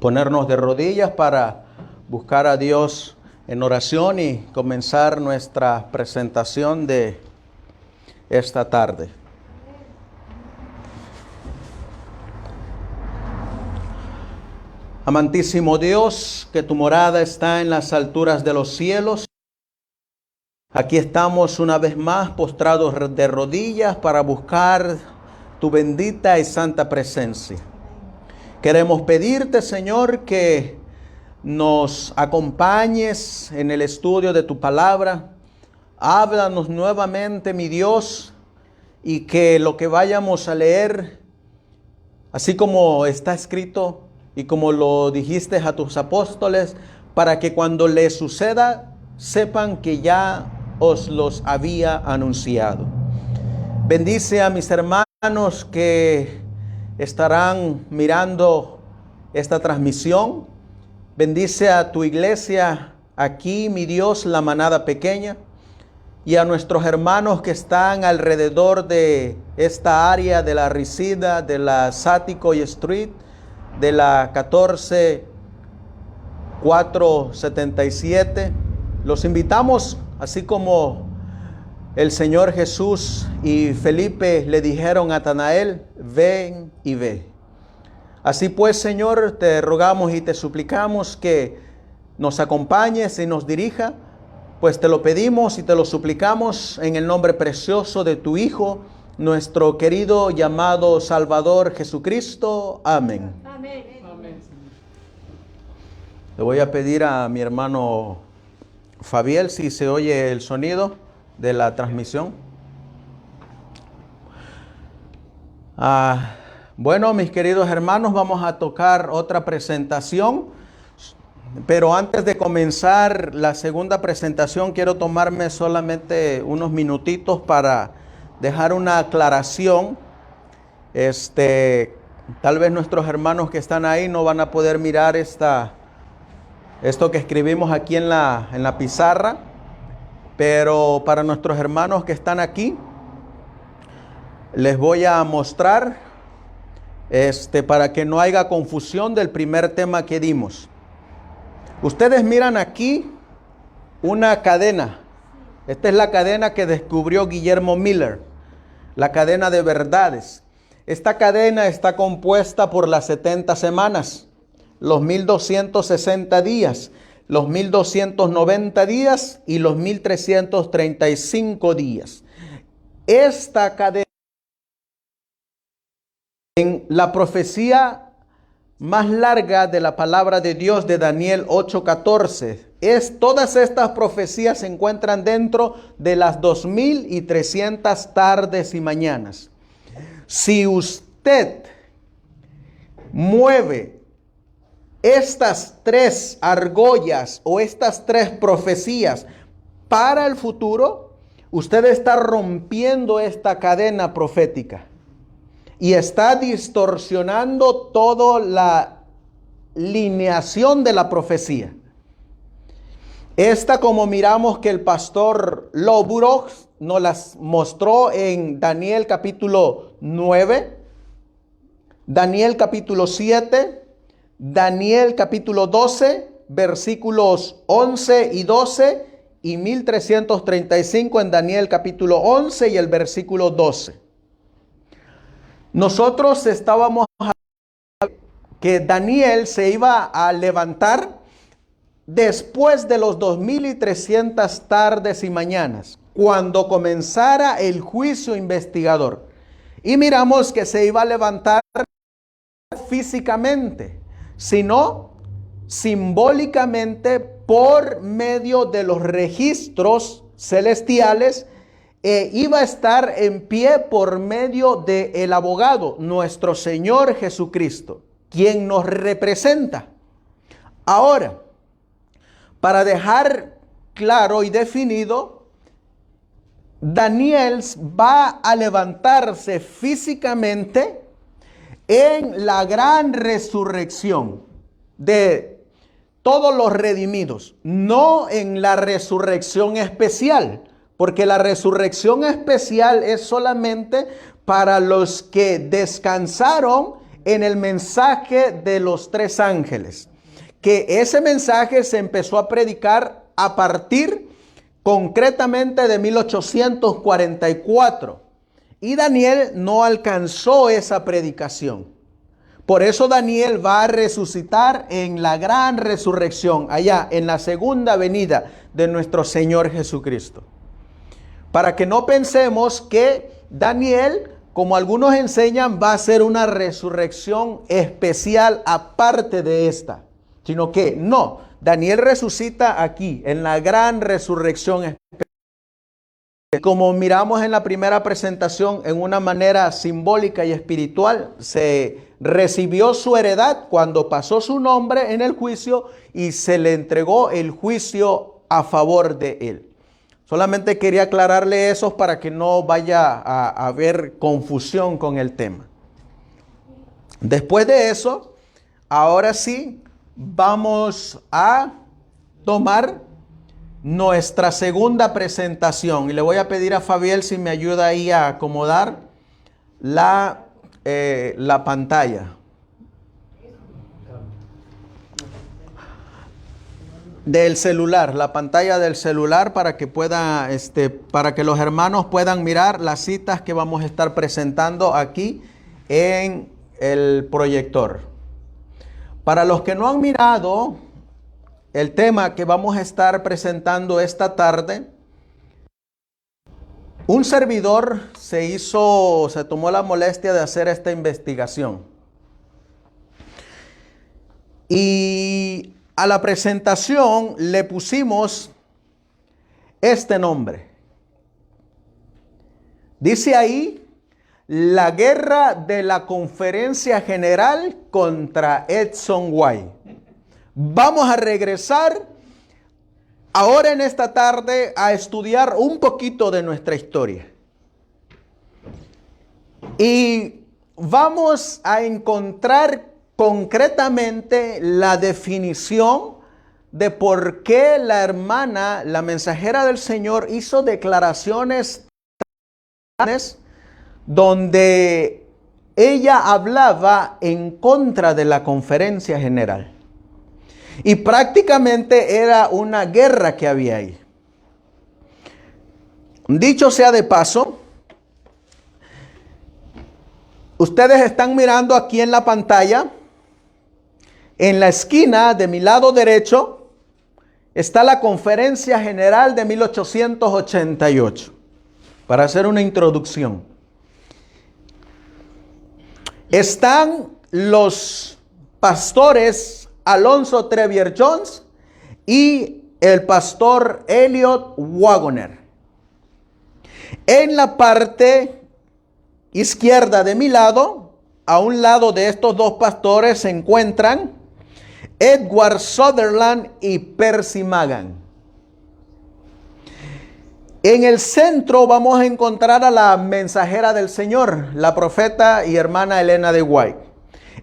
ponernos de rodillas para buscar a Dios en oración y comenzar nuestra presentación de esta tarde. Amantísimo Dios, que tu morada está en las alturas de los cielos. Aquí estamos una vez más postrados de rodillas para buscar tu bendita y santa presencia. Queremos pedirte, Señor, que nos acompañes en el estudio de tu palabra. Háblanos nuevamente, mi Dios, y que lo que vayamos a leer, así como está escrito y como lo dijiste a tus apóstoles, para que cuando les suceda, sepan que ya os los había anunciado. Bendice a mis hermanos que estarán mirando esta transmisión. Bendice a tu iglesia aquí, mi Dios, la manada pequeña, y a nuestros hermanos que están alrededor de esta área de la Reseda, de la Sático y Street, de la 14477. Los invitamos, así como el Señor Jesús y Felipe le dijeron a Natanael, ven y ve. Así pues, Señor, te rogamos y te suplicamos que nos acompañes y nos dirija, pues te lo pedimos y te lo suplicamos en el nombre precioso de tu Hijo, nuestro querido llamado Salvador Jesucristo. Amén. Amén. Le voy a pedir a mi hermano Fabiel si se oye el sonido de la transmisión. Bueno, mis queridos hermanos, vamos a tocar otra presentación. Pero antes de comenzar la segunda presentación, quiero tomarme solamente unos minutitos para dejar una aclaración. Tal vez nuestros hermanos que están ahí no van a poder mirar esto que escribimos aquí en la pizarra, pero para nuestros hermanos que están aquí, les voy a mostrar para que no haya confusión del primer tema que dimos. Ustedes miran aquí una cadena. Esta es la cadena que descubrió Guillermo Miller, la cadena de verdades. Esta cadena está compuesta por las 70 semanas, los 1260 días, los 1290 días y los 1335 días. Esta cadena, en la profecía más larga de la palabra de Dios de Daniel 8:14, todas estas profecías se encuentran dentro de las 2300 tardes y mañanas. Si usted mueve estas tres argollas o estas tres profecías para el futuro, usted está rompiendo esta cadena profética y está distorsionando toda la lineación de la profecía. Esta, como miramos que el pastor Loburok nos las mostró en Daniel capítulo 9, Daniel capítulo 7, Daniel capítulo 12, versículos 11 y 12, y 1335 en Daniel capítulo 11 y el versículo 12. Nosotros estábamos que Daniel se iba a levantar después de los 2300 tardes y mañanas, cuando comenzara el juicio investigador. Y miramos que se iba a levantar físicamente, sino simbólicamente por medio de los registros celestiales. Iba a estar en pie por medio del abogado, nuestro Señor Jesucristo, quien nos representa. Ahora, para dejar claro y definido, Daniel va a levantarse físicamente en la gran resurrección de todos los redimidos, no en la resurrección especial, porque la resurrección especial es solamente para los que descansaron en el mensaje de los tres ángeles, que ese mensaje se empezó a predicar a partir concretamente de 1844. Y Daniel no alcanzó esa predicación. Por eso Daniel va a resucitar en la gran resurrección, allá en la segunda venida de nuestro Señor Jesucristo. Para que no pensemos que Daniel, como algunos enseñan, va a ser una resurrección especial aparte de esta. Sino que no, Daniel resucita aquí, en la gran resurrección especial. Como miramos en la primera presentación, en una manera simbólica y espiritual, se recibió su heredad cuando pasó su nombre en el juicio y se le entregó el juicio a favor de él. Solamente quería aclararle eso para que no vaya a haber confusión con el tema. Después de eso, ahora sí, vamos a tomar nuestra segunda presentación. Y le voy a pedir a Fabiel si me ayuda ahí a acomodar la pantalla. Del celular, la pantalla del celular para que pueda, para que los hermanos puedan mirar las citas que vamos a estar presentando aquí en el proyector. Para los que no han mirado el tema que vamos a estar presentando esta tarde, un servidor se tomó la molestia de hacer esta investigación. Y a la presentación le pusimos este nombre. Dice ahí, la guerra de la Conferencia General contra Edson White. Vamos a regresar ahora en esta tarde a estudiar un poquito de nuestra historia. Y vamos a encontrar concretamente la definición de por qué la hermana, la mensajera del Señor, hizo declaraciones donde ella hablaba en contra de la conferencia general. Y prácticamente era una guerra que había ahí. Dicho sea de paso, ustedes están mirando aquí en la pantalla, en la esquina de mi lado derecho, está la Conferencia General de 1888, para hacer una introducción. Están los pastores Alonzo Trevier Jones y el pastor Elliot Wagoner. En la parte izquierda de mi lado, a un lado de estos dos pastores, se encuentran Edward Sutherland y Percy Magan. En el centro vamos a encontrar a la mensajera del Señor, la profeta y hermana Elena de White.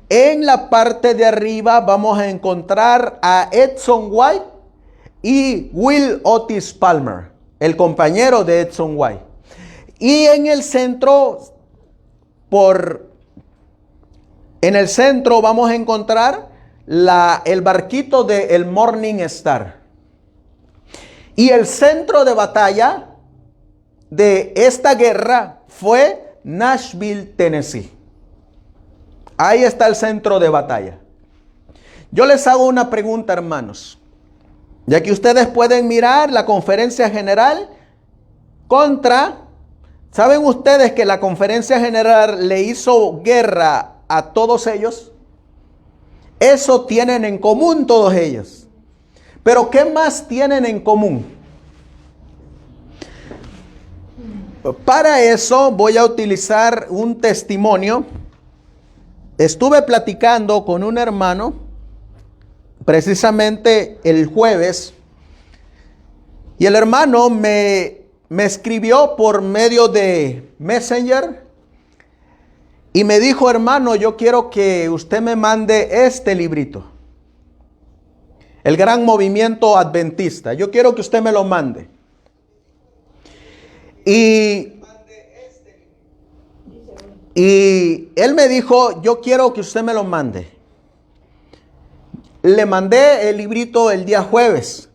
En la parte de arriba vamos a encontrar a Edson White y Will Otis Palmer, el compañero de Edson White. Y en el centro, vamos a encontrar el barquito del Morning Star. Y el centro de batalla de esta guerra fue Nashville, Tennessee. Ahí está el centro de batalla. Yo les hago una pregunta, hermanos. Ya que ustedes pueden mirar la conferencia general ¿saben ustedes que la conferencia general le hizo guerra a todos ellos? Eso tienen en común todos ellos. Pero ¿qué más tienen en común? Para eso voy a utilizar un testimonio. Estuve platicando con un hermano precisamente el jueves y el hermano me escribió por medio de Messenger y me dijo: hermano, yo quiero que usted me mande este librito, El Gran Movimiento Adventista. Yo quiero que usted me lo mande. Y Y él me dijo, yo quiero que usted me lo mande. Le mandé el librito el día jueves.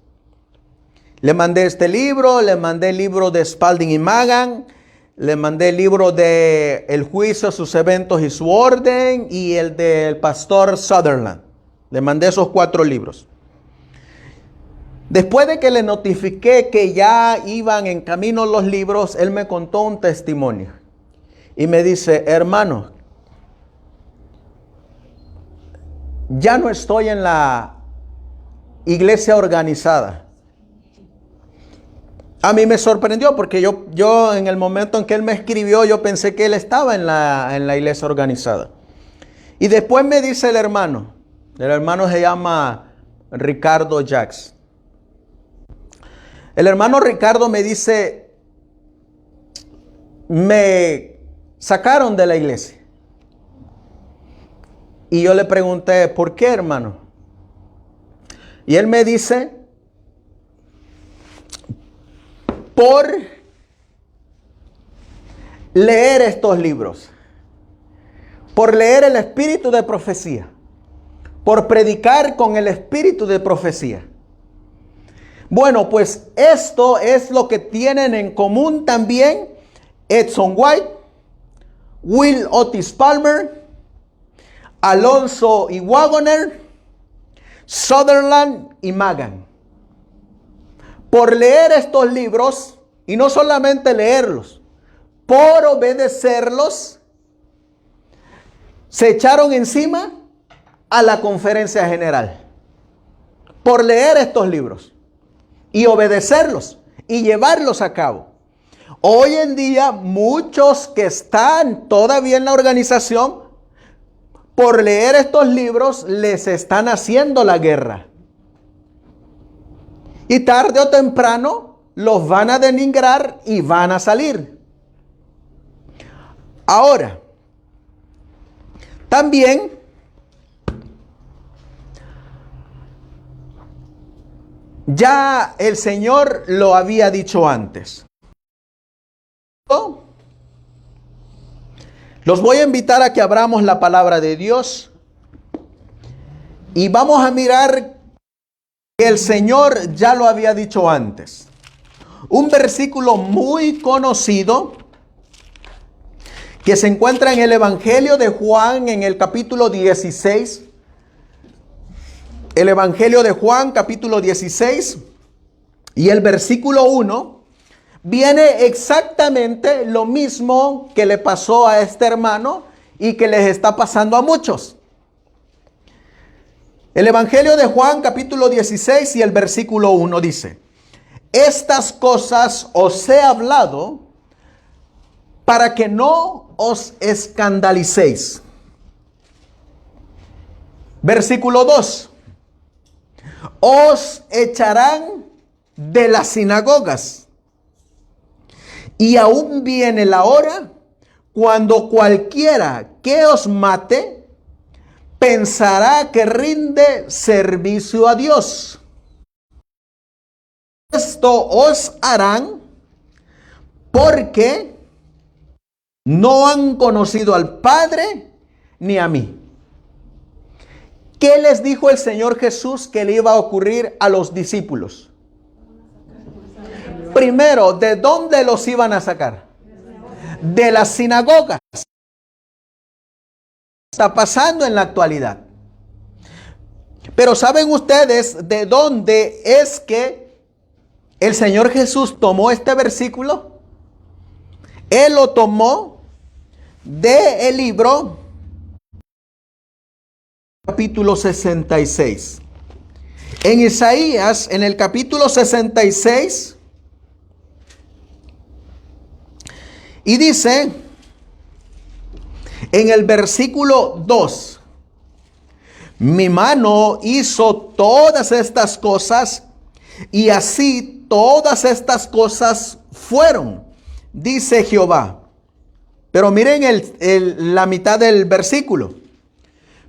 Le mandé este libro, le mandé el libro de Spalding y Magan, le mandé el libro de El juicio, sus eventos y su orden, y el del pastor Sutherland. Le mandé esos 4 libros. Después de que le notifiqué que ya iban en camino los libros, él me contó un testimonio. Y me dice, hermano, ya no estoy en la iglesia organizada. A mí me sorprendió porque yo en el momento en que él me escribió, yo pensé que él estaba en la iglesia organizada. Y después me dice el hermano se llama Ricardo Jacks. El hermano Ricardo me dice, me sacaron de la iglesia. Y yo le pregunté, ¿por qué, hermano? Y él me dice, por leer estos libros, por leer el espíritu de profecía, por predicar con el espíritu de profecía. Bueno, pues esto es lo que tienen en común también Edson White, Will Otis Palmer, Alonso y Wagoner, Sutherland y Magan. Por leer estos libros, y no solamente leerlos, por obedecerlos, se echaron encima a la conferencia general. Por leer estos libros y obedecerlos y llevarlos a cabo. Hoy en día, muchos que están todavía en la organización, por leer estos libros, les están haciendo la guerra. Y tarde o temprano los van a denigrar y van a salir. Ahora, también ya el Señor lo había dicho antes. Los voy a invitar a que abramos la palabra de Dios y vamos a mirar que el Señor ya lo había dicho antes. Un versículo muy conocido que se encuentra en el Evangelio de Juan en el capítulo 16. El Evangelio de Juan capítulo 16 y el versículo 1 viene exactamente lo mismo que le pasó a este hermano y que les está pasando a muchos. El Evangelio de Juan capítulo 16 y el versículo 1 dice: estas cosas os he hablado para que no os escandalicéis. Versículo 2. Os echarán de las sinagogas, y aún viene la hora cuando cualquiera que os mate pensará que rinde servicio a Dios. Esto os harán porque no han conocido al Padre ni a mí. ¿Qué les dijo el Señor Jesús que le iba a ocurrir a los discípulos? Primero, ¿de dónde los iban a sacar? De las sinagogas. Está pasando en la actualidad. Pero ¿saben ustedes de dónde es que el Señor Jesús tomó este versículo? Él lo tomó del libro capítulo 66. En Isaías, en el capítulo 66, y dice en el versículo 2: mi mano hizo todas estas cosas, y así todas estas cosas fueron, dice Jehová. Pero miren la mitad del versículo: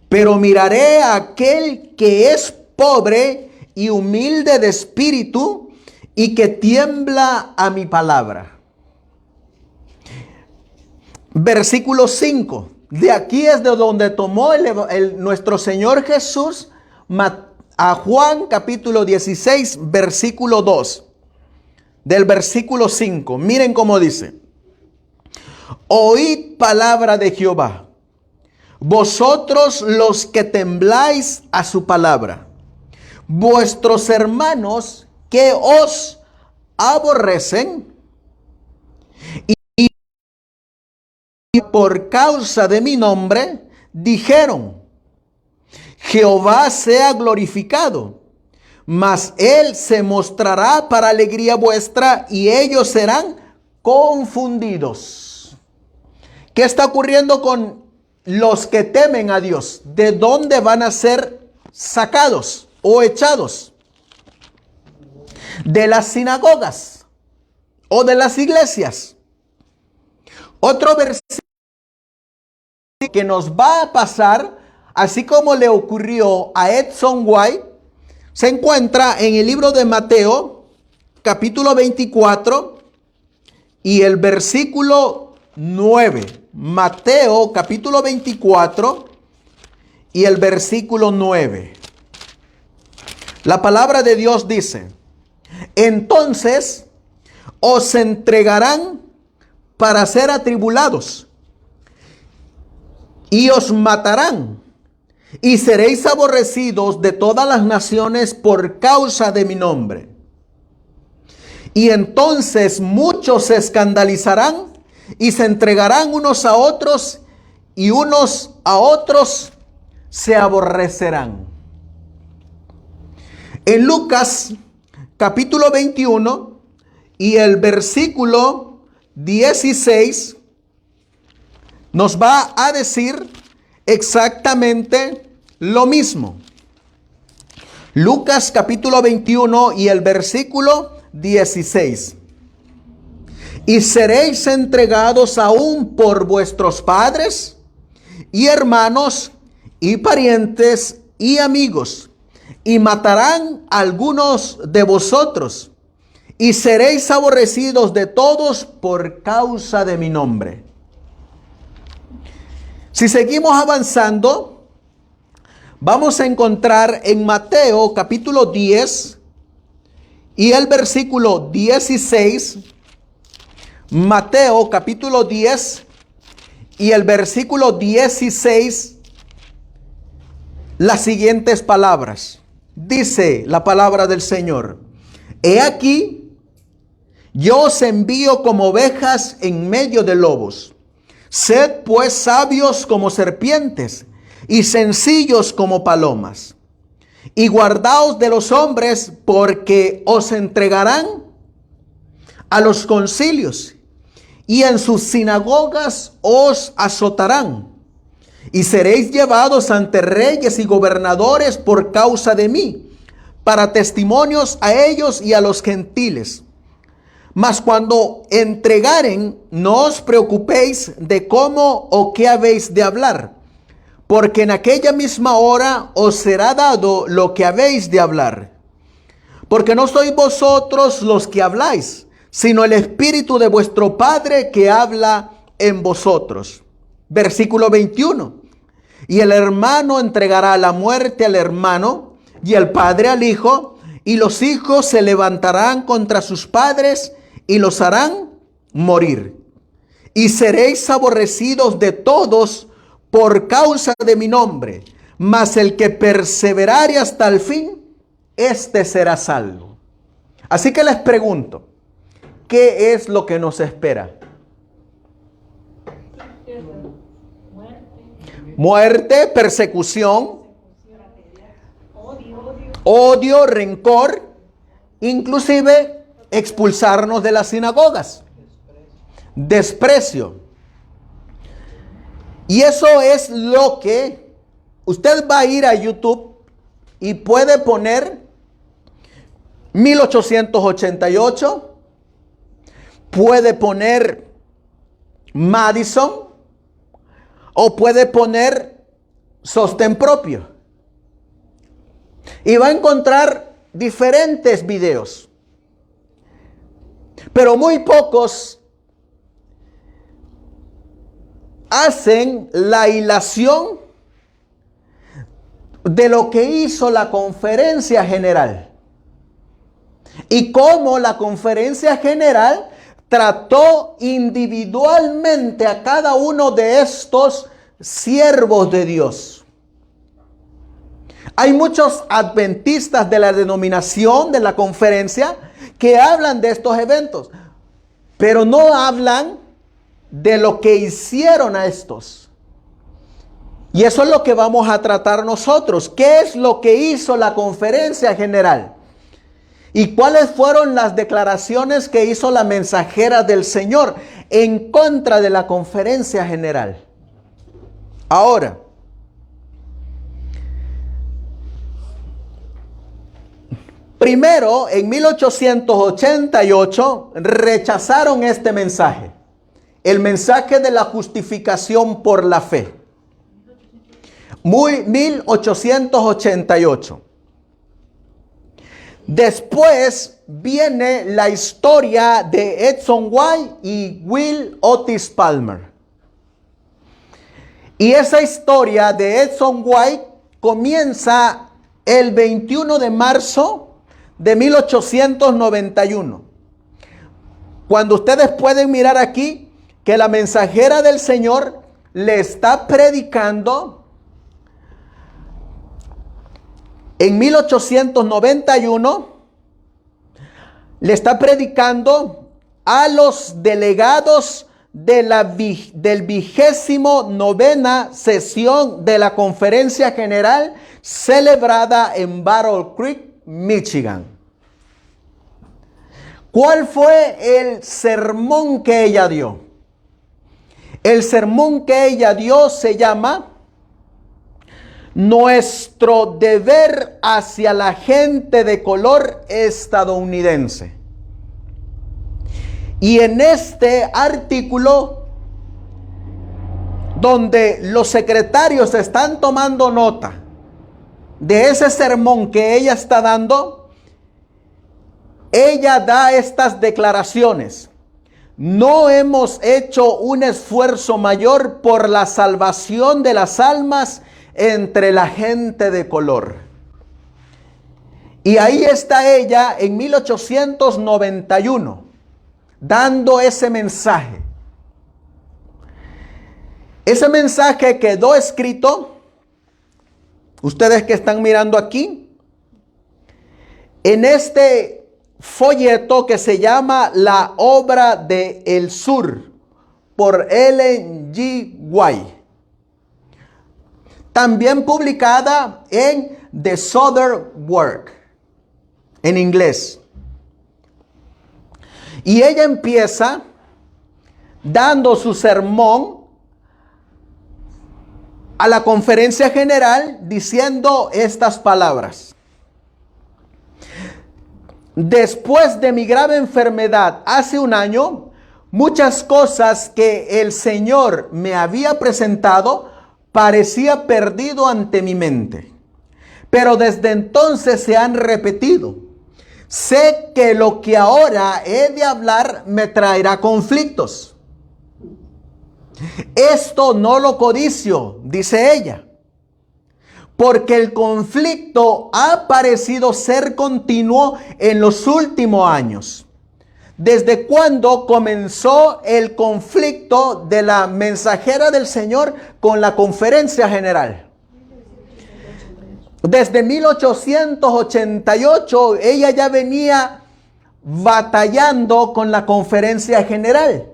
pero miraré a aquel que es pobre y humilde de espíritu y que tiembla a mi palabra. Versículo 5. De aquí es de donde tomó nuestro Señor Jesús a Juan capítulo 16, versículo 2. Del versículo 5. Miren cómo dice. Oíd palabra de Jehová, vosotros los que tembláis a su palabra, vuestros hermanos que os aborrecen y por causa de mi nombre dijeron, Jehová sea glorificado, mas él se mostrará para alegría vuestra y ellos serán confundidos. ¿Qué está ocurriendo con los que temen a Dios? ¿De dónde van a ser sacados o echados? De las sinagogas o de las iglesias. Otro versículo que nos va a pasar, así como le ocurrió a Edson White, se encuentra en el libro de Mateo, capítulo 24 y el versículo 9. Mateo, capítulo 24 y el versículo 9. La palabra de Dios dice, entonces os entregarán para ser atribulados y os matarán y seréis aborrecidos de todas las naciones por causa de mi nombre. Y entonces muchos se escandalizarán y se entregarán unos a otros y unos a otros se aborrecerán. En Lucas capítulo 21 y el versículo 16 nos va a decir exactamente lo mismo. Lucas capítulo 21 y el versículo 16. Y seréis entregados aún por vuestros padres y hermanos y parientes y amigos, y matarán a algunos de vosotros, y seréis aborrecidos de todos por causa de mi nombre. Si seguimos avanzando, vamos a encontrar en Mateo capítulo 10 y el versículo 16. Mateo capítulo 10 y el versículo 16, las siguientes palabras. Dice la palabra del Señor: He aquí, yo os envío como ovejas en medio de lobos. Sed pues sabios como serpientes y sencillos como palomas. Y guardaos de los hombres, porque os entregarán a los concilios, y en sus sinagogas os azotarán, y seréis llevados ante reyes y gobernadores por causa de mí, para testimonios a ellos y a los gentiles. Mas cuando entregaren, no os preocupéis de cómo o qué habéis de hablar, porque en aquella misma hora os será dado lo que habéis de hablar. Porque no sois vosotros los que habláis, sino el Espíritu de vuestro Padre que habla en vosotros. Versículo 21. Y el hermano entregará la muerte al hermano, y el padre al hijo, y los hijos se levantarán contra sus padres, y los harán morir. Y seréis aborrecidos de todos por causa de mi nombre, mas el que perseverare hasta el fin, éste será salvo. Así que les pregunto, ¿qué es lo que nos espera? Muerte, persecución, odio, rencor, inclusive expulsarnos de las sinagogas, desprecio. Y eso es lo que usted va a ir a YouTube y puede poner 1888, puede poner Madison o puede poner sostén propio. Y va a encontrar diferentes videos. Pero muy pocos hacen la hilación de lo que hizo la conferencia general y cómo la conferencia general trató individualmente a cada uno de estos siervos de Dios. Hay muchos adventistas de la denominación de la conferencia que hablan de estos eventos, pero no hablan de lo que hicieron a estos. Y eso es lo que vamos a tratar nosotros. ¿Qué es lo que hizo la conferencia general? ¿Y cuáles fueron las declaraciones que hizo la mensajera del Señor en contra de la conferencia general? Ahora, primero, en 1888, rechazaron este mensaje. El mensaje de la justificación por la fe. 1888. Después viene la historia de Edson White y Will Otis Palmer. Y esa historia de Edson White comienza el 21 de marzo de 1891. Cuando ustedes pueden mirar aquí que la mensajera del Señor le está predicando en 1891, le está predicando a los delegados de del 29ª sesión de la conferencia general celebrada en Battle Creek, Michigan. ¿Cuál fue el sermón que ella dio? El sermón que ella dio se llama Nuestro deber hacia la gente de color estadounidense. Y en este artículo, donde los secretarios están tomando nota de ese sermón que ella está dando, ella da estas declaraciones. No hemos hecho un esfuerzo mayor por la salvación de las almas entre la gente de color. Y ahí está ella en 1891 dando ese mensaje. Ese mensaje quedó escrito, ustedes que están mirando aquí, en este folleto que se llama La Obra de El Sur por Ellen G. White. También publicada en The Southern Work, en inglés. Y ella empieza dando su sermón a la conferencia general diciendo estas palabras. Después de mi grave enfermedad hace un año, muchas cosas que el Señor me había presentado parecía perdido ante mi mente, pero desde entonces se han repetido. Sé que lo que ahora he de hablar me traerá conflictos. Esto no lo codicio, dice ella, porque el conflicto ha parecido ser continuo en los últimos años. ¿Desde cuándo comenzó el conflicto de la mensajera del Señor con la conferencia general? Desde 1888 ella ya venía batallando con la conferencia general.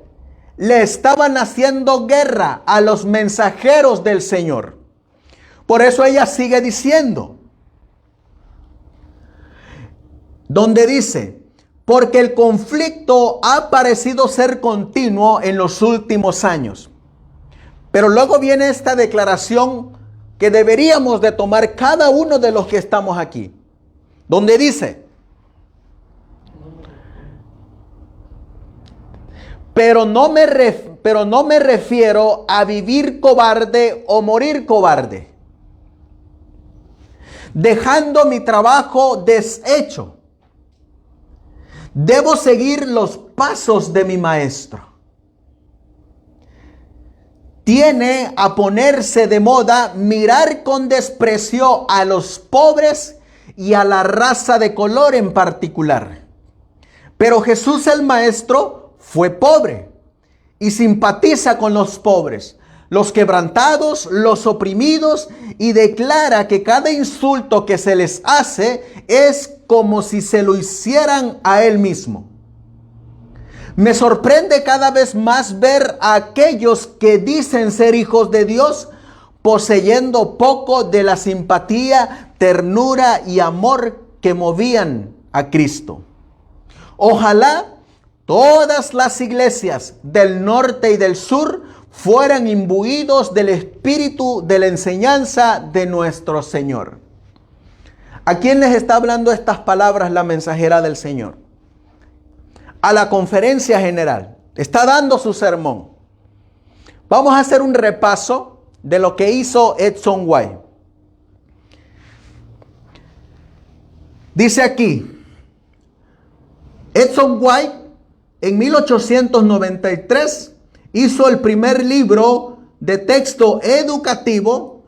Le estaban haciendo guerra a los mensajeros del Señor. Por eso ella sigue diciendo, donde dice, porque el conflicto ha parecido ser continuo en los últimos años. Pero luego viene esta declaración que deberíamos de tomar cada uno de los que estamos aquí, donde dice, pero no me refiero a vivir cobarde o morir cobarde, dejando mi trabajo deshecho. Debo seguir los pasos de mi maestro. tiene a ponerse de moda mirar con desprecio a los pobres y a la raza de color en particular. Pero Jesús el Maestro fue pobre y simpatiza con los pobres, los quebrantados, los oprimidos, y declara que cada insulto que se les hace es como si se lo hicieran a él mismo. Me sorprende cada vez más ver a aquellos que dicen ser hijos de Dios poseyendo poco de la simpatía, ternura y amor que movían a Cristo. Ojalá todas las iglesias del norte y del sur fueran imbuidos del espíritu de la enseñanza de nuestro Señor. ¿A quién les está hablando estas palabras la mensajera del Señor? A la conferencia general. Está dando su sermón. Vamos a hacer un repaso de lo que hizo Edson White. Dice aquí, Edson White en 1893 hizo el primer libro de texto educativo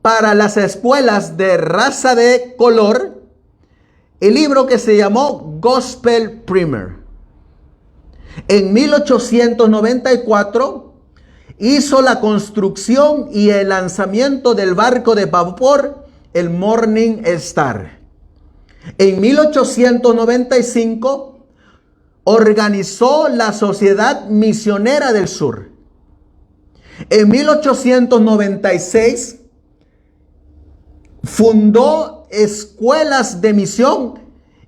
para las escuelas de raza de color, el libro que se llamó Gospel Primer. En 1894 hizo la construcción y el lanzamiento del barco de vapor, el Morning Star. En 1895 organizó la Sociedad Misionera del Sur. En 1896 fundó escuelas de misión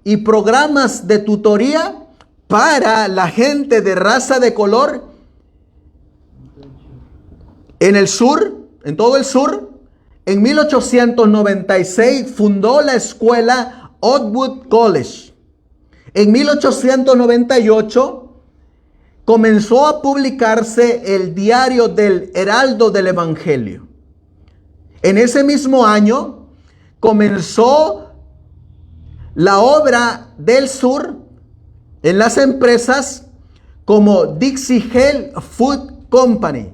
y programas de tutoría para la gente de raza de color en el sur, en todo el sur. En 1896 fundó la escuela Oakwood College. En 1898 comenzó a publicarse el diario del Heraldo del Evangelio. En ese mismo año comenzó la obra del sur en las empresas como Dixie Health Food Company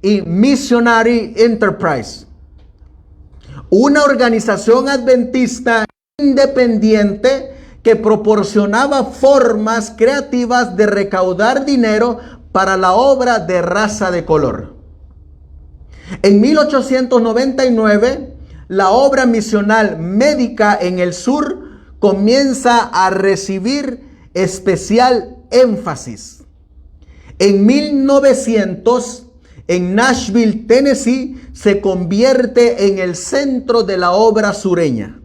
y Missionary Enterprise, una organización adventista independiente que proporcionaba formas creativas de recaudar dinero para la obra de raza de color. En 1899, la obra misional médica en el sur comienza a recibir especial énfasis. En 1900, en Nashville, Tennessee, se convierte en el centro de la obra sureña.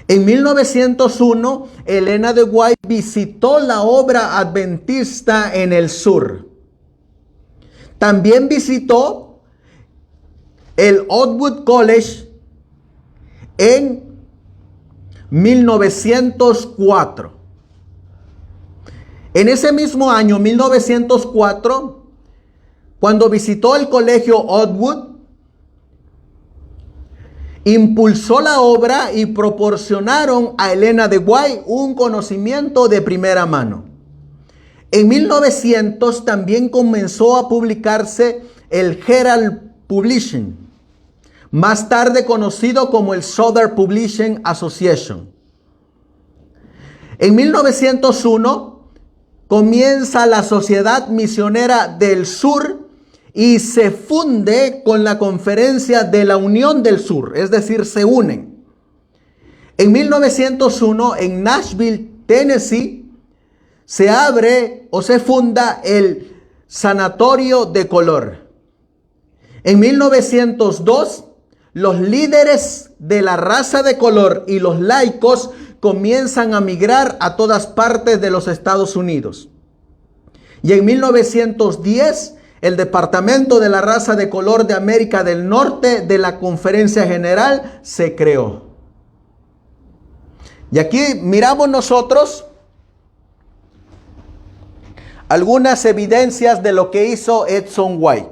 En 1901, Elena de White visitó la obra adventista en el sur. También visitó el Oakwood College en 1904. En ese mismo año, 1904, cuando visitó el colegio Oakwood, impulsó la obra y proporcionaron a Elena de White un conocimiento de primera mano. En 1900 también comenzó a publicarse el Herald Publishing, más tarde conocido como el Southern Publishing Association. En 1901 comienza la Sociedad Misionera del Sur y se funde con la Conferencia de la Unión del Sur, es decir, se unen. En 1901, en Nashville, Tennessee, se abre o se funda el Sanatorio de Color. En 1902, los líderes de la raza de color y los laicos comienzan a migrar a todas partes de los Estados Unidos. Y en 1910, el Departamento de la Raza de Color de América del Norte de la Conferencia General se creó. Y aquí miramos nosotros algunas evidencias de lo que hizo Edson White.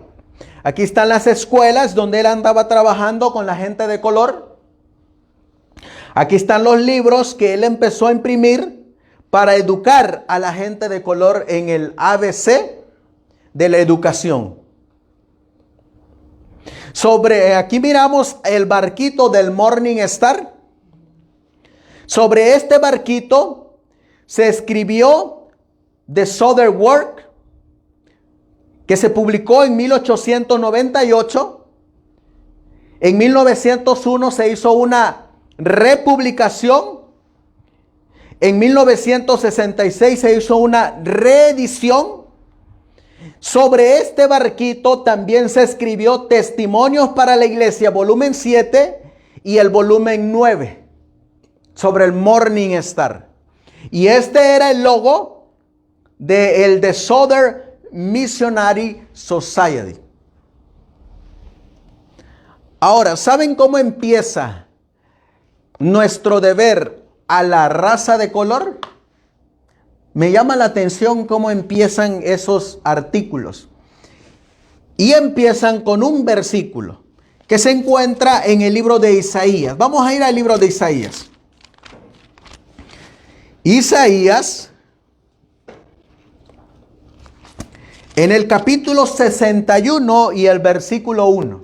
Aquí están las escuelas donde él andaba trabajando con la gente de color. Aquí están los libros que él empezó a imprimir para educar a la gente de color en el ABC de la educación. Aquí miramos el barquito del Morning Star. Sobre este barquito se escribió The Southern Work, que se publicó en 1898. En 1901 se hizo una republicación. En 1966 se hizo una reedición. Sobre este barquito también se escribió Testimonios para la Iglesia, volumen 7 y el volumen 9, sobre el Morning Star. Y este era el logo de The Southern Missionary Society. Ahora, ¿saben cómo empieza nuestro deber a la raza de color? Me llama la atención cómo empiezan esos artículos. Y empiezan con un versículo que se encuentra en el libro de Isaías. Vamos a ir al libro de Isaías. Isaías, en el capítulo 61 y el versículo 1.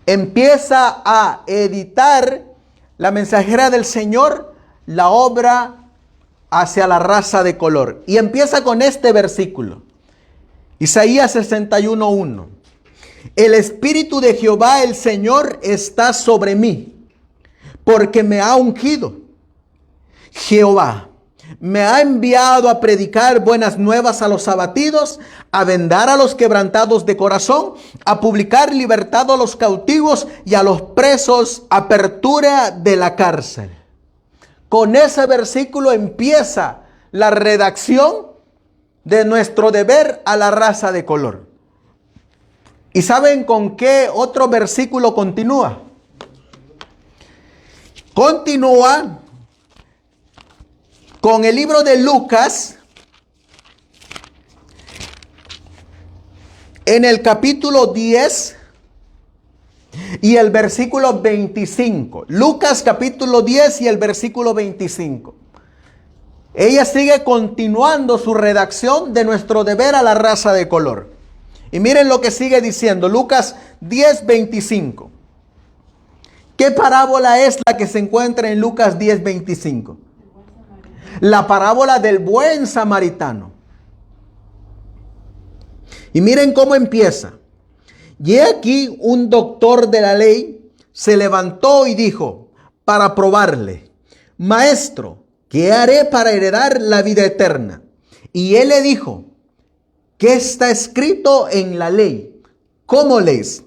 Empieza a editar la mensajera del Señor la obra hacia la raza de color. Y empieza con este versículo. Isaías 61:1. El Espíritu de Jehová el Señor está sobre mí, porque me ha ungido. Jehová me ha enviado a predicar buenas nuevas a los abatidos, a vendar a los quebrantados de corazón, a publicar libertad a los cautivos y a los presos, apertura de la cárcel. Con ese versículo empieza la redacción de nuestro deber a la raza de color. ¿Y saben con qué otro versículo continúa? Continúa con el libro de Lucas, en el capítulo 10 y el versículo 25. Lucas capítulo 10 y el versículo 25. Ella sigue continuando su redacción de nuestro deber a la raza de color. Y miren lo que sigue diciendo, Lucas 10, 25. ¿Qué parábola es la que se encuentra en Lucas 10, 25? La parábola del buen samaritano. Y miren cómo empieza. Y aquí un doctor de la ley se levantó y dijo, para probarle: Maestro, ¿qué haré para heredar la vida eterna? Y él le dijo, ¿qué está escrito en la ley? ¿Cómo lees?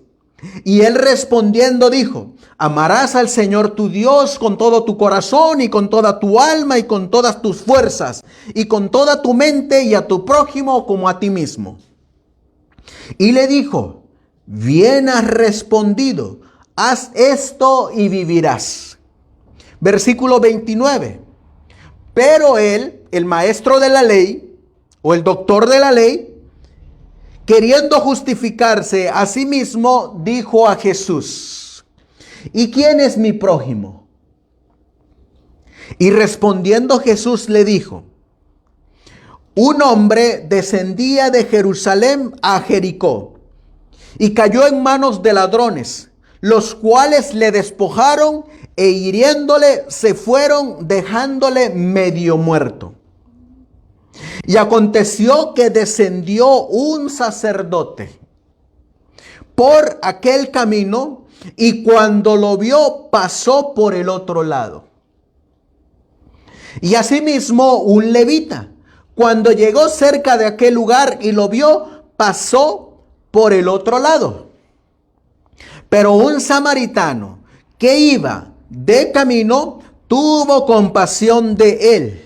Y él respondiendo dijo, amarás al Señor tu Dios con todo tu corazón y con toda tu alma y con todas tus fuerzas y con toda tu mente, y a tu prójimo como a ti mismo. Y le dijo, bien has respondido, haz esto y vivirás. Versículo 29. Pero él, el maestro de la ley o el doctor de la ley, queriendo justificarse a sí mismo, dijo a Jesús, ¿y quién es mi prójimo? Y respondiendo Jesús le dijo, un hombre descendía de Jerusalén a Jericó y cayó en manos de ladrones, los cuales le despojaron e hiriéndole se fueron, dejándole medio muerto. Y aconteció que descendió un sacerdote por aquel camino y cuando lo vio pasó por el otro lado. Y asimismo un levita, cuando llegó cerca de aquel lugar y lo vio, pasó por el otro lado. Pero un samaritano que iba de camino tuvo compasión de él.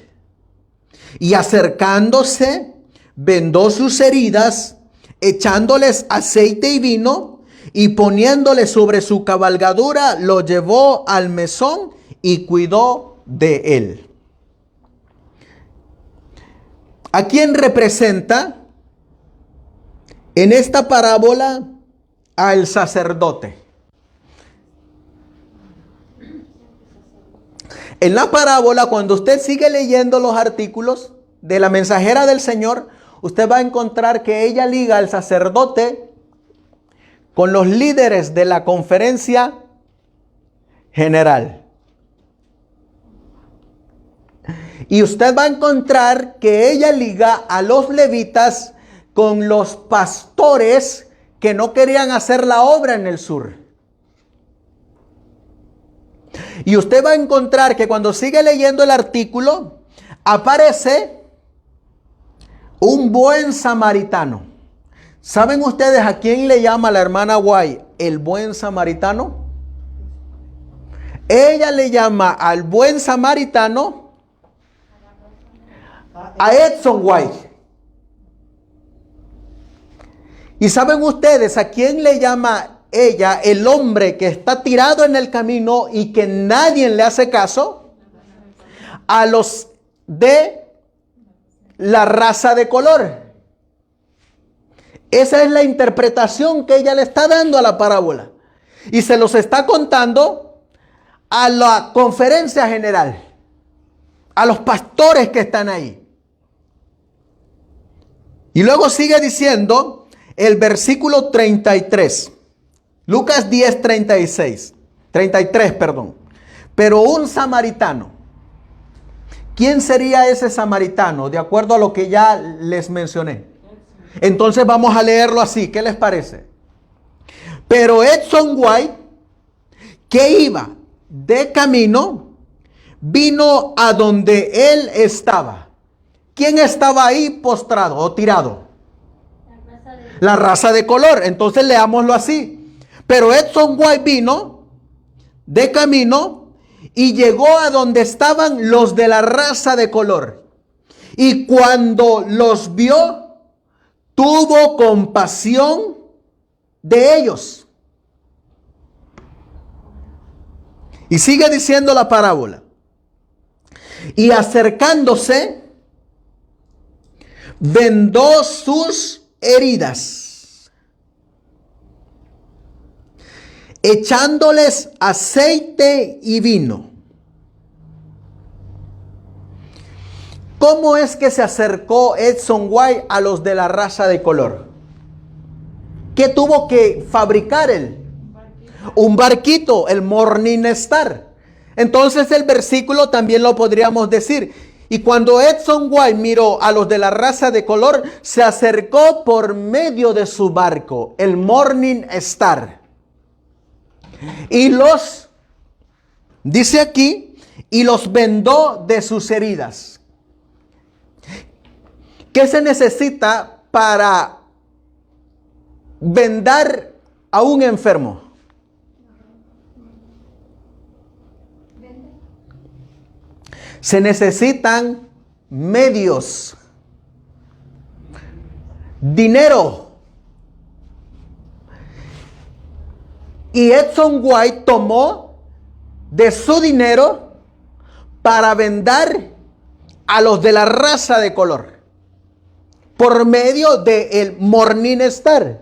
Y acercándose, vendó sus heridas, echándoles aceite y vino, y poniéndole sobre su cabalgadura, lo llevó al mesón y cuidó de él. ¿A quién representa en esta parábola? Al sacerdote. En la parábola, cuando usted sigue leyendo los artículos de la mensajera del Señor, usted va a encontrar que ella liga al sacerdote con los líderes de la conferencia general. Y usted va a encontrar que ella liga a los levitas con los pastores que no querían hacer la obra en el sur. Y usted va a encontrar que cuando sigue leyendo el artículo, aparece un buen samaritano. ¿Saben ustedes a quién le llama la hermana White el buen samaritano? Ella le llama al buen samaritano a Edson White. ¿Y saben ustedes a quién le llama ella el hombre que está tirado en el camino y que nadie le hace caso? A los de la raza de color. Esa es la interpretación que ella le está dando a la parábola. Y se los está contando a la conferencia general, a los pastores que están ahí. Y luego sigue diciendo el versículo 33. Lucas 10, 33, perdón. Pero un samaritano. ¿Quién sería ese samaritano? De acuerdo a lo que ya les mencioné. Entonces vamos a leerlo así. ¿Qué les parece? Pero Edson White, que iba de camino, vino a donde él estaba. ¿Quién estaba ahí postrado o tirado? La raza de color. Entonces leámoslo así. Pero Edson White vino de camino y llegó a donde estaban los de la raza de color. Y cuando los vio, tuvo compasión de ellos. Y sigue diciendo la parábola. Y acercándose, vendó sus heridas, echándoles aceite y vino. ¿Cómo es que se acercó Edson White a los de la raza de color? ¿Qué tuvo que fabricar él? Un barquito, el Morning Star. Entonces el versículo también lo podríamos decir. Y cuando Edson White miró a los de la raza de color, se acercó por medio de su barco, el Morning Star. Y los, dice aquí, y los vendó de sus heridas. ¿Qué se necesita para vendar a un enfermo? Se necesitan medios, dinero. Y Edson White tomó de su dinero para vendar a los de la raza de color por medio del Morning Star.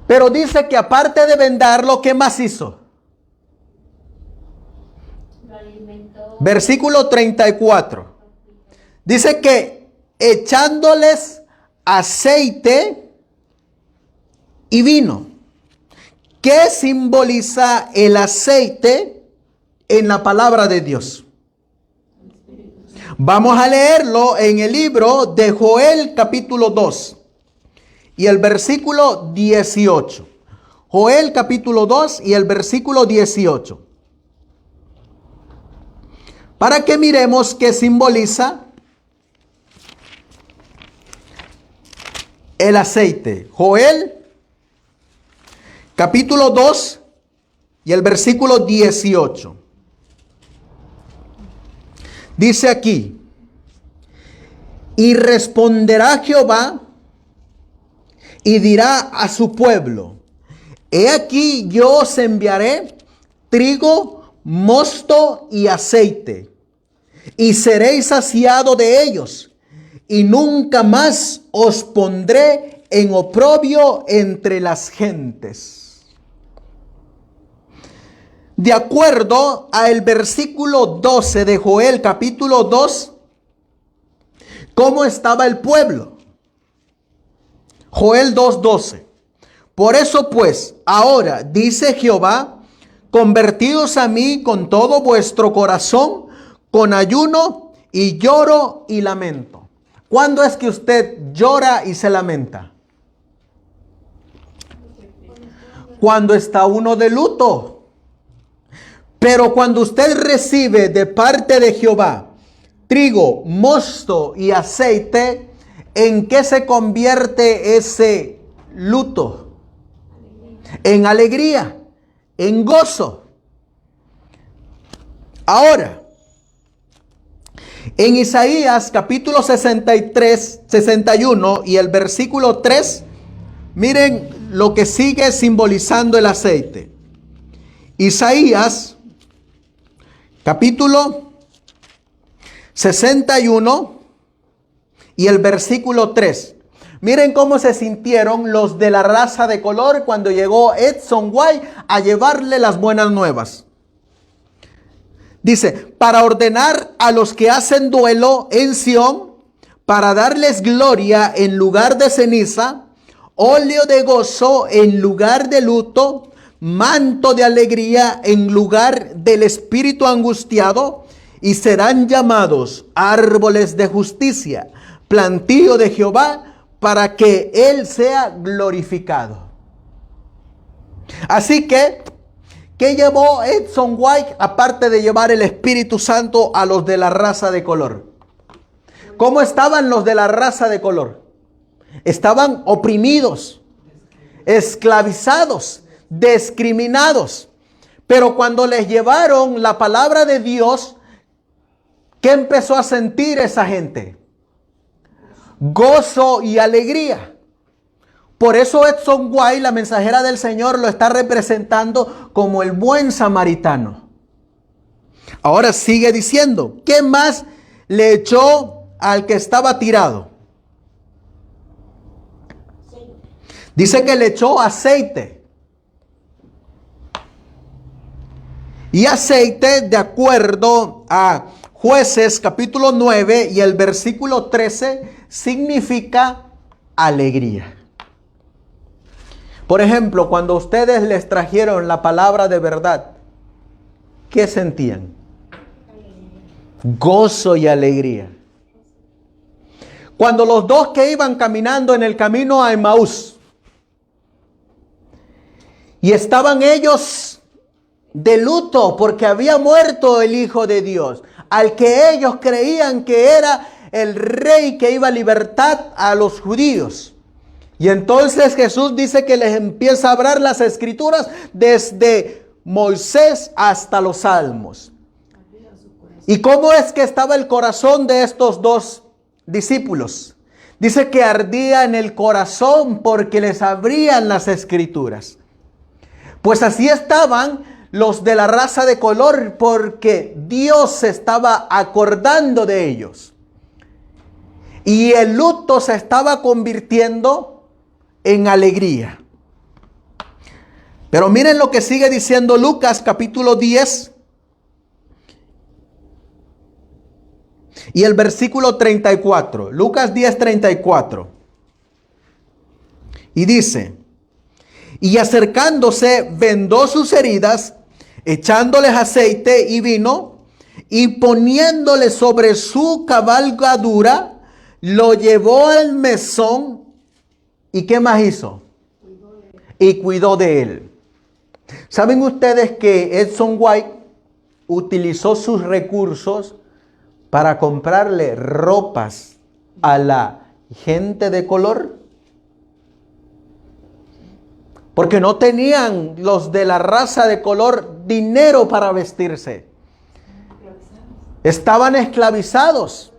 Pero dice que aparte de vendarlo, ¿qué más hizo? Versículo 34. Dice que echándoles aceite y vino. ¿Qué simboliza el aceite en la palabra de Dios? Vamos a leerlo en el libro de Joel capítulo 2 y el versículo 18. Joel capítulo 2 y el versículo 18. Para que miremos qué simboliza el aceite. Joel capítulo 2 y el versículo 18. Dice aquí: y responderá Jehová y dirá a su pueblo: he aquí yo os enviaré trigo, mosto y aceite, y seréis saciados de ellos, y nunca más os pondré en oprobio entre las gentes. De acuerdo al versículo 12 de Joel capítulo 2, ¿cómo estaba el pueblo? Joel 2:12. Por eso pues, ahora dice Jehová, convertíos a mí con todo vuestro corazón, con ayuno y lloro y lamento. ¿Cuándo es que usted llora y se lamenta? Cuando está uno de luto. Pero cuando usted recibe de parte de Jehová trigo, mosto y aceite, ¿en qué se convierte ese luto? En alegría, en gozo. Ahora, en Isaías capítulo 61 y el versículo 3, miren lo que sigue simbolizando el aceite. Isaías capítulo 61 y el versículo 3. Miren cómo se sintieron los de la raza de color cuando llegó Edson White a llevarle las buenas nuevas. Dice, para ordenar a los que hacen duelo en Sión, para darles gloria en lugar de ceniza, óleo de gozo en lugar de luto, manto de alegría en lugar del espíritu angustiado, y serán llamados árboles de justicia, plantío de Jehová, para que Él sea glorificado. Así que, ¿qué llevó Edson White aparte de llevar el Espíritu Santo a los de la raza de color? ¿Cómo estaban los de la raza de color? Estaban oprimidos, esclavizados, discriminados. Pero cuando les llevaron la palabra de Dios, ¿qué empezó a sentir esa gente? Gozo y alegría. Por eso Edson White, la mensajera del Señor, lo está representando como el buen samaritano. Ahora sigue diciendo, ¿qué más le echó al que estaba tirado? Dice que le echó aceite. Y aceite, de acuerdo a Jueces capítulo 9 y el versículo 13, significa alegría. Por ejemplo, cuando ustedes les trajeron la palabra de verdad, ¿qué sentían? Gozo y alegría. Cuando los dos que iban caminando en el camino a Emaús y estaban ellos de luto porque había muerto el Hijo de Dios, al que ellos creían que era el rey que iba a libertar a los judíos. Y entonces Jesús dice que les empieza a hablar las escrituras desde Moisés hasta los Salmos. ¿Y cómo es que estaba el corazón de estos dos discípulos? Dice que ardía en el corazón porque les abrían las escrituras. Pues así estaban los de la raza de color, porque Dios se estaba acordando de ellos. Y el luto se estaba convirtiendo en alegría. Pero miren lo que sigue diciendo Lucas capítulo 10 y el versículo 34. Lucas 10:34. Y dice, y acercándose vendó sus heridas, echándoles aceite y vino, y poniéndole sobre su cabalgadura, lo llevó al mesón. ¿Y qué más hizo? Y cuidó de él. ¿Saben ustedes que Edson White utilizó sus recursos para comprarle ropas a la gente de color? Porque no tenían los de la raza de color dinero para vestirse. Estaban esclavizados.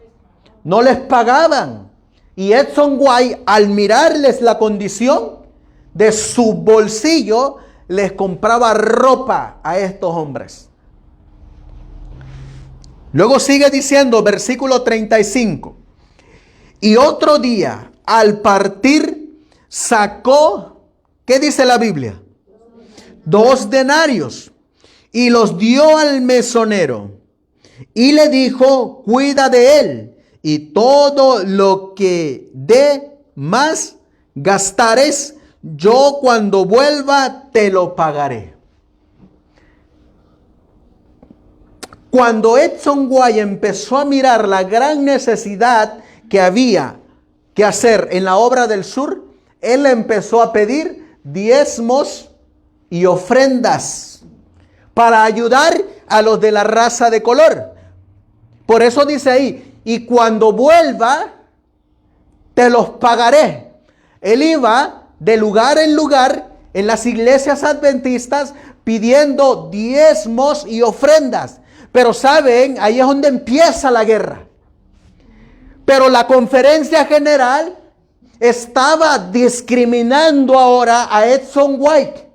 No les pagaban. Y Edson White, al mirarles la condición de su bolsillo, les compraba ropa a estos hombres. Luego sigue diciendo, versículo 35. Y otro día, al partir, sacó, ¿qué dice la Biblia? 2 denarios y los dio al mesonero y le dijo, cuida de él y todo lo que dé más gastares, yo cuando vuelva te lo pagaré. Cuando Edson White empezó a mirar la gran necesidad que había que hacer en la obra del sur, él empezó a pedir diezmos y ofrendas para ayudar a los de la raza de color. Por eso dice ahí, y cuando vuelva, te los pagaré. Él iba de lugar en lugar en las iglesias adventistas pidiendo diezmos y ofrendas. Pero saben, ahí es donde empieza la guerra. Pero la conferencia general estaba discriminando ahora a Edson White.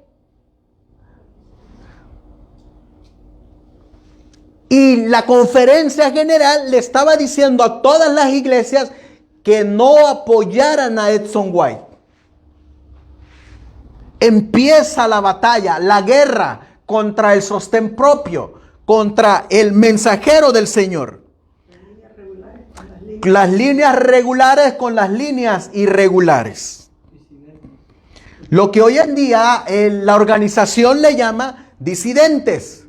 Y la conferencia general le estaba diciendo a todas las iglesias que no apoyaran a Edson White. Empieza la batalla, la guerra contra el sostén propio, contra el mensajero del Señor. Las líneas regulares con las líneas irregulares. Lo que hoy en día la organización le llama disidentes.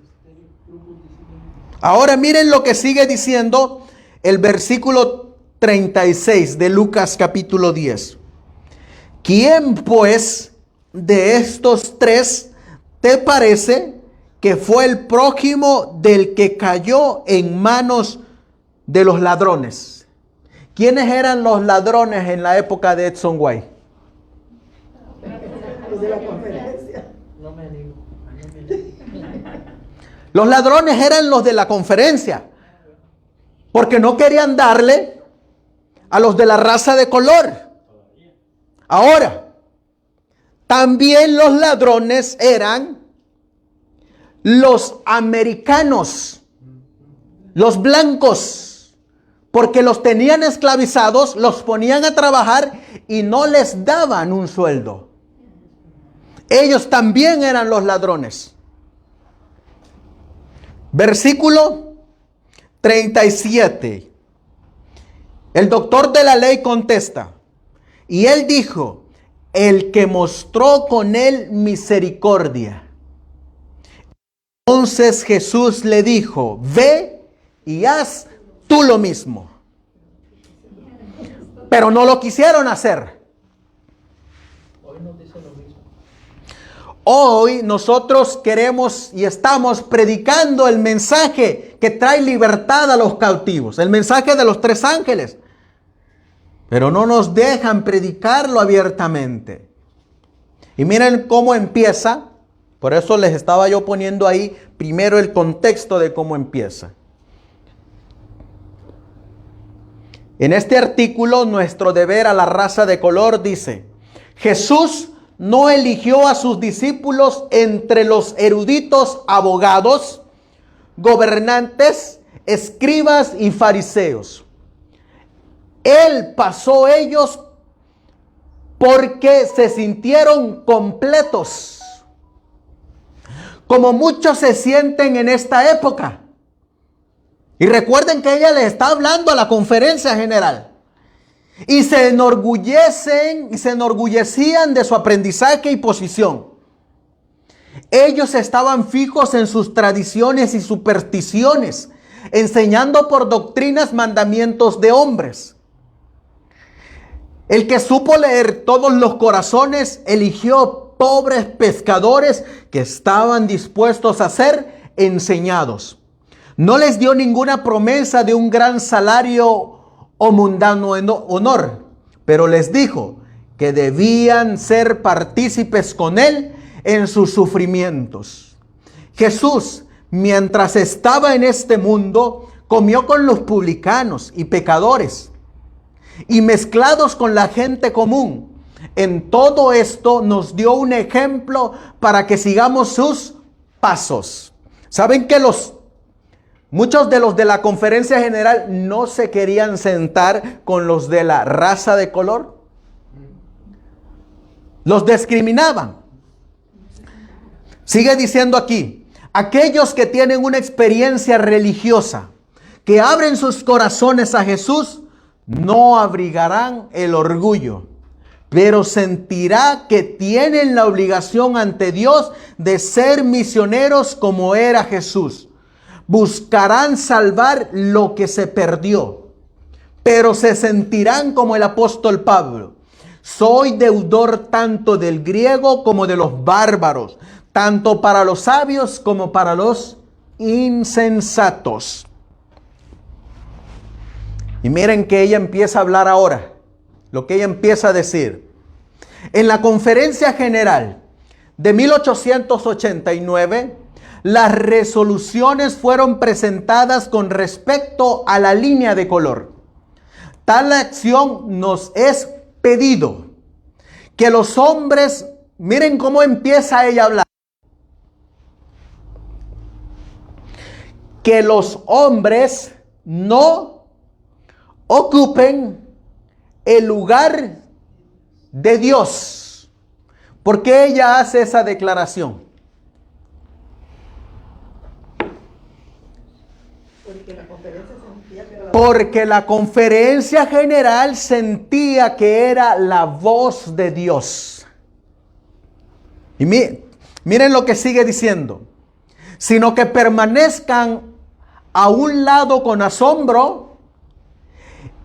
Ahora miren lo que sigue diciendo el versículo 36 de Lucas capítulo 10. ¿Quién pues de estos tres te parece que fue el prójimo del que cayó en manos de los ladrones? ¿Quiénes eran los ladrones en la época de Edson White? Los de la conferencia. Los ladrones eran los de la conferencia, porque no querían darle a los de la raza de color. Ahora, también los ladrones eran los americanos, los blancos, porque los tenían esclavizados, los ponían a trabajar y no les daban un sueldo. Ellos también eran los ladrones. Versículo 37. El doctor de la ley contesta, y él dijo, el que mostró con él misericordia. Entonces Jesús le dijo, ve y haz tú lo mismo. Pero no lo quisieron hacer. Hoy nosotros queremos y estamos predicando el mensaje que trae libertad a los cautivos, el mensaje de los tres ángeles. Pero no nos dejan predicarlo abiertamente. Y miren cómo empieza. Por eso les estaba yo poniendo ahí primero el contexto de cómo empieza. En este artículo, nuestro deber a la raza de color dice, Jesús no eligió a sus discípulos entre los eruditos abogados, gobernantes, escribas y fariseos. Él pasó ellos porque se sintieron completos, como muchos se sienten en esta época. Y recuerden que ella les está hablando a la conferencia general. Y se enorgullecen y se enorgullecían de su aprendizaje y posición. Ellos estaban fijos en sus tradiciones y supersticiones, enseñando por doctrinas mandamientos de hombres. El que supo leer todos los corazones eligió pobres pescadores que estaban dispuestos a ser enseñados. No les dio ninguna promesa de un gran salario o mundano honor, pero les dijo que debían ser partícipes con él en sus sufrimientos. Jesús, mientras estaba en este mundo, comió con los publicanos y pecadores y mezclados con la gente común. En todo esto nos dio un ejemplo para que sigamos sus pasos. ¿Saben que muchos de los de la conferencia general no se querían sentar con los de la raza de color? Los discriminaban. Sigue diciendo aquí, aquellos que tienen una experiencia religiosa, que abren sus corazones a Jesús, no abrigarán el orgullo, pero sentirá que tienen la obligación ante Dios de ser misioneros como era Jesús. Buscarán salvar lo que se perdió, pero se sentirán como el apóstol Pablo. Soy deudor tanto del griego como de los bárbaros, tanto para los sabios como para los insensatos. Y miren que ella empieza a hablar ahora, lo que ella empieza a decir. En la conferencia general de 1889, las resoluciones fueron presentadas con respecto a la línea de color. Tal acción nos es pedido que los hombres, miren cómo empieza ella a hablar, que los hombres no ocupen el lugar de Dios. ¿Por qué ella hace esa declaración? Porque la conferencia general sentía que era la voz de Dios. Y miren lo que sigue diciendo. Sino que permanezcan a un lado con asombro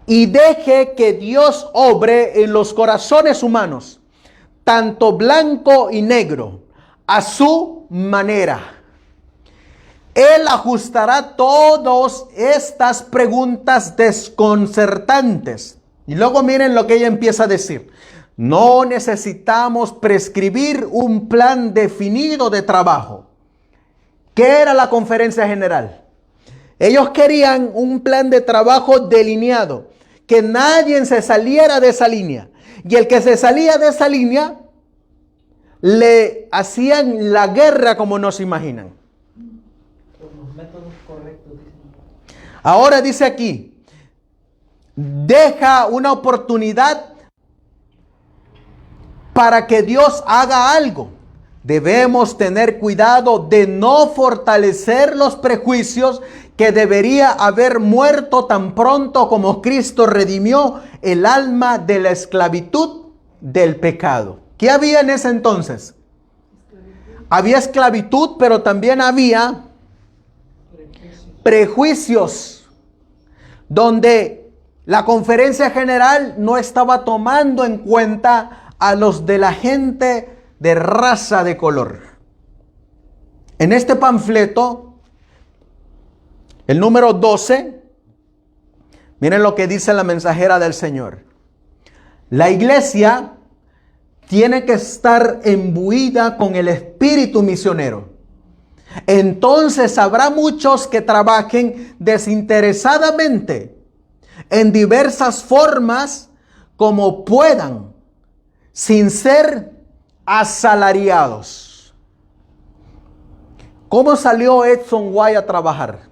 y deje que Dios obre en los corazones humanos, tanto blanco y negro, a su manera. Él ajustará todas estas preguntas desconcertantes. Y luego miren lo que ella empieza a decir. No necesitamos prescribir un plan definido de trabajo. ¿Qué era la conferencia general? Ellos querían un plan de trabajo delineado, que nadie se saliera de esa línea. Y el que se salía de esa línea, le hacían la guerra como no se imaginan. Ahora dice aquí, deja una oportunidad para que Dios haga algo. Debemos tener cuidado de no fortalecer los prejuicios que debería haber muerto tan pronto como Cristo redimió el alma de la esclavitud del pecado. ¿Qué había en ese entonces? Había esclavitud, pero también había prejuicios, donde la conferencia general no estaba tomando en cuenta a los de la gente de raza de color. En este panfleto, el número 12, miren lo que dice la mensajera del Señor. La iglesia tiene que estar imbuida con el espíritu misionero. Entonces habrá muchos que trabajen desinteresadamente en diversas formas como puedan, sin ser asalariados. ¿Cómo salió Edson White a trabajar?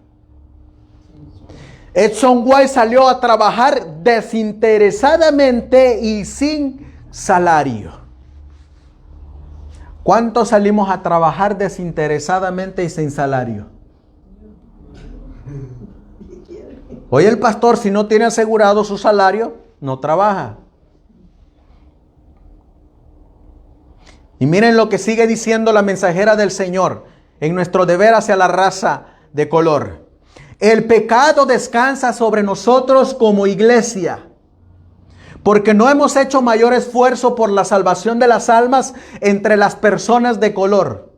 Edson White salió a trabajar desinteresadamente y sin salario. ¿Cuántos salimos a trabajar desinteresadamente y sin salario? Hoy el pastor, si no tiene asegurado su salario, no trabaja. Y miren lo que sigue diciendo la mensajera del Señor en nuestro deber hacia la raza de color. El pecado descansa sobre nosotros como iglesia, porque no hemos hecho mayor esfuerzo por la salvación de las almas entre las personas de color.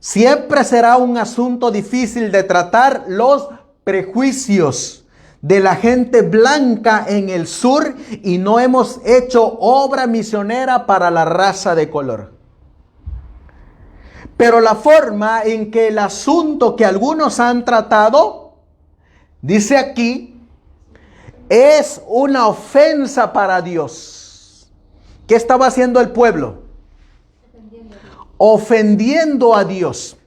Siempre será un asunto difícil de tratar los prejuicios de la gente blanca en el sur y no hemos hecho obra misionera para la raza de color. Pero la forma en que el asunto que algunos han tratado, dice aquí, es una ofensa para Dios. ¿Qué estaba haciendo el pueblo? Ofendiendo a Dios.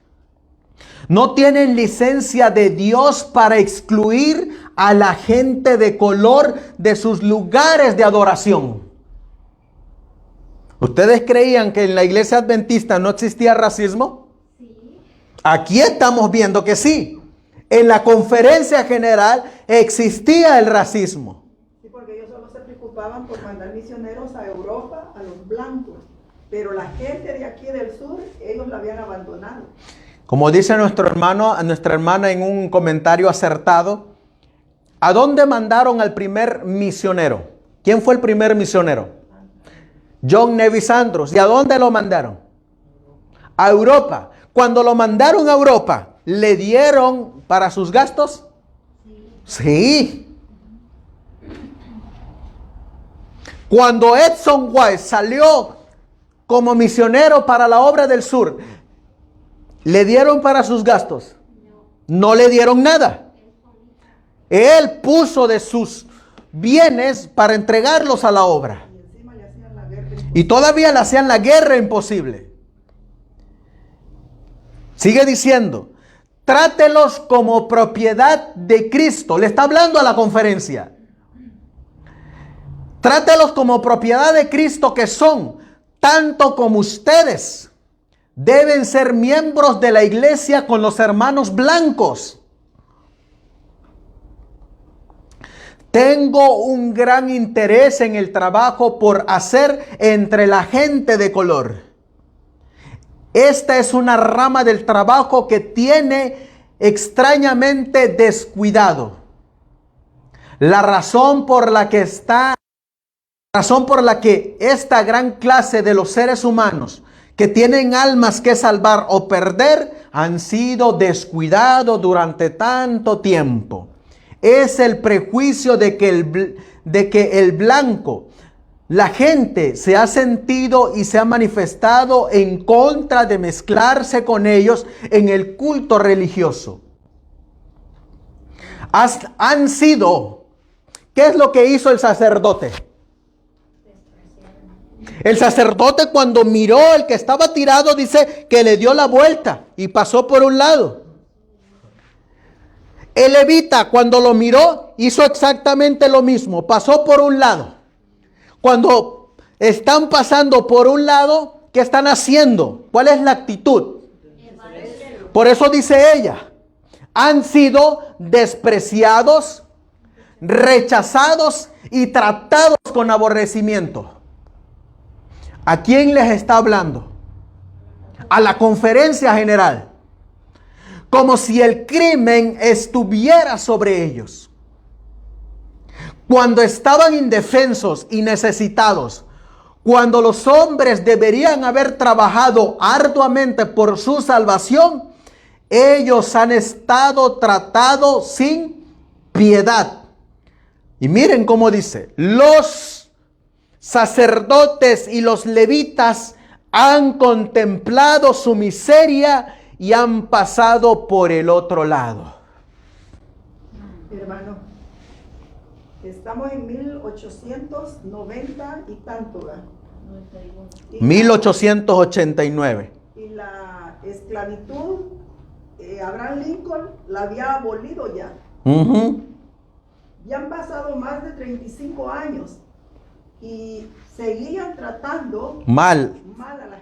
No tienen licencia de Dios para excluir a la gente de color de sus lugares de adoración. ¿Ustedes creían que en la iglesia adventista no existía racismo? Sí. Aquí estamos viendo que sí. En la conferencia general existía el racismo. Sí, porque ellos solo se preocupan preocupaban por mandar misioneros a Europa, a los blancos, pero la gente de aquí del sur, ellos la habían abandonado. Como dice nuestra hermana en un comentario acertado, ¿a dónde mandaron al primer misionero? ¿Quién fue el primer misionero? John Nevis Andrews. ¿Y a dónde lo mandaron? A Europa. Cuando lo mandaron a Europa, ¿le dieron para sus gastos? Sí. Cuando Edson White salió como misionero para la obra del sur, ¿le dieron para sus gastos? No le dieron nada. Él puso de sus bienes para entregarlos a la obra. Y todavía le hacían la guerra imposible. Sigue diciendo, trátelos como propiedad de Cristo. Le está hablando a la conferencia. Trátelos como propiedad de Cristo, que son, tanto como ustedes, deben ser miembros de la iglesia con los hermanos blancos. Tengo un gran interés en el trabajo por hacer entre la gente de color. Esta es una rama del trabajo que tiene extrañamente descuidado. La razón por la que esta gran clase de los seres humanos que tienen almas que salvar o perder han sido descuidados durante tanto tiempo. Es el prejuicio de que el blanco, la gente se ha sentido y se ha manifestado en contra de mezclarse con ellos en el culto religioso. Han sido, ¿qué es lo que hizo el sacerdote? El sacerdote, cuando miró el que estaba tirado, dice que le dio la vuelta y pasó por un lado. El levita, cuando lo miró, hizo exactamente lo mismo, pasó por un lado. Cuando están pasando por un lado, ¿qué están haciendo? ¿Cuál es la actitud? Por eso dice ella, han sido despreciados, rechazados y tratados con aborrecimiento. ¿A quién les está hablando? A la conferencia general. Como si el crimen estuviera sobre ellos. Cuando estaban indefensos y necesitados, cuando los hombres deberían haber trabajado arduamente por su salvación, ellos han estado tratados sin piedad. Y miren cómo dice, los sacerdotes y los levitas han contemplado su miseria y han pasado por el otro lado. Hermano, estamos en 1890 y tanto, ¿verdad? 1889. Y la esclavitud, Abraham Lincoln la había abolido ya. Ya han pasado más de 35 años. Y seguían tratando mal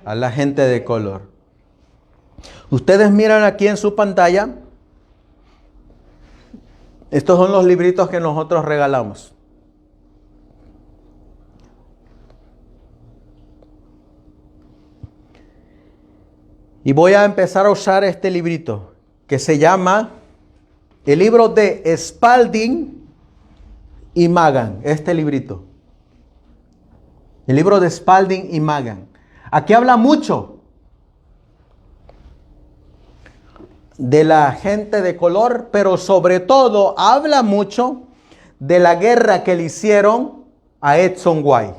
a la gente de color. Ustedes miran aquí en su pantalla. Estos son los libritos que nosotros regalamos. Y voy a empezar a usar este librito que se llama el libro de Spalding y Magan. Este librito. El libro de Spalding y Magan. Aquí habla mucho de la gente de color, pero sobre todo habla mucho de la guerra que le hicieron a Edson White.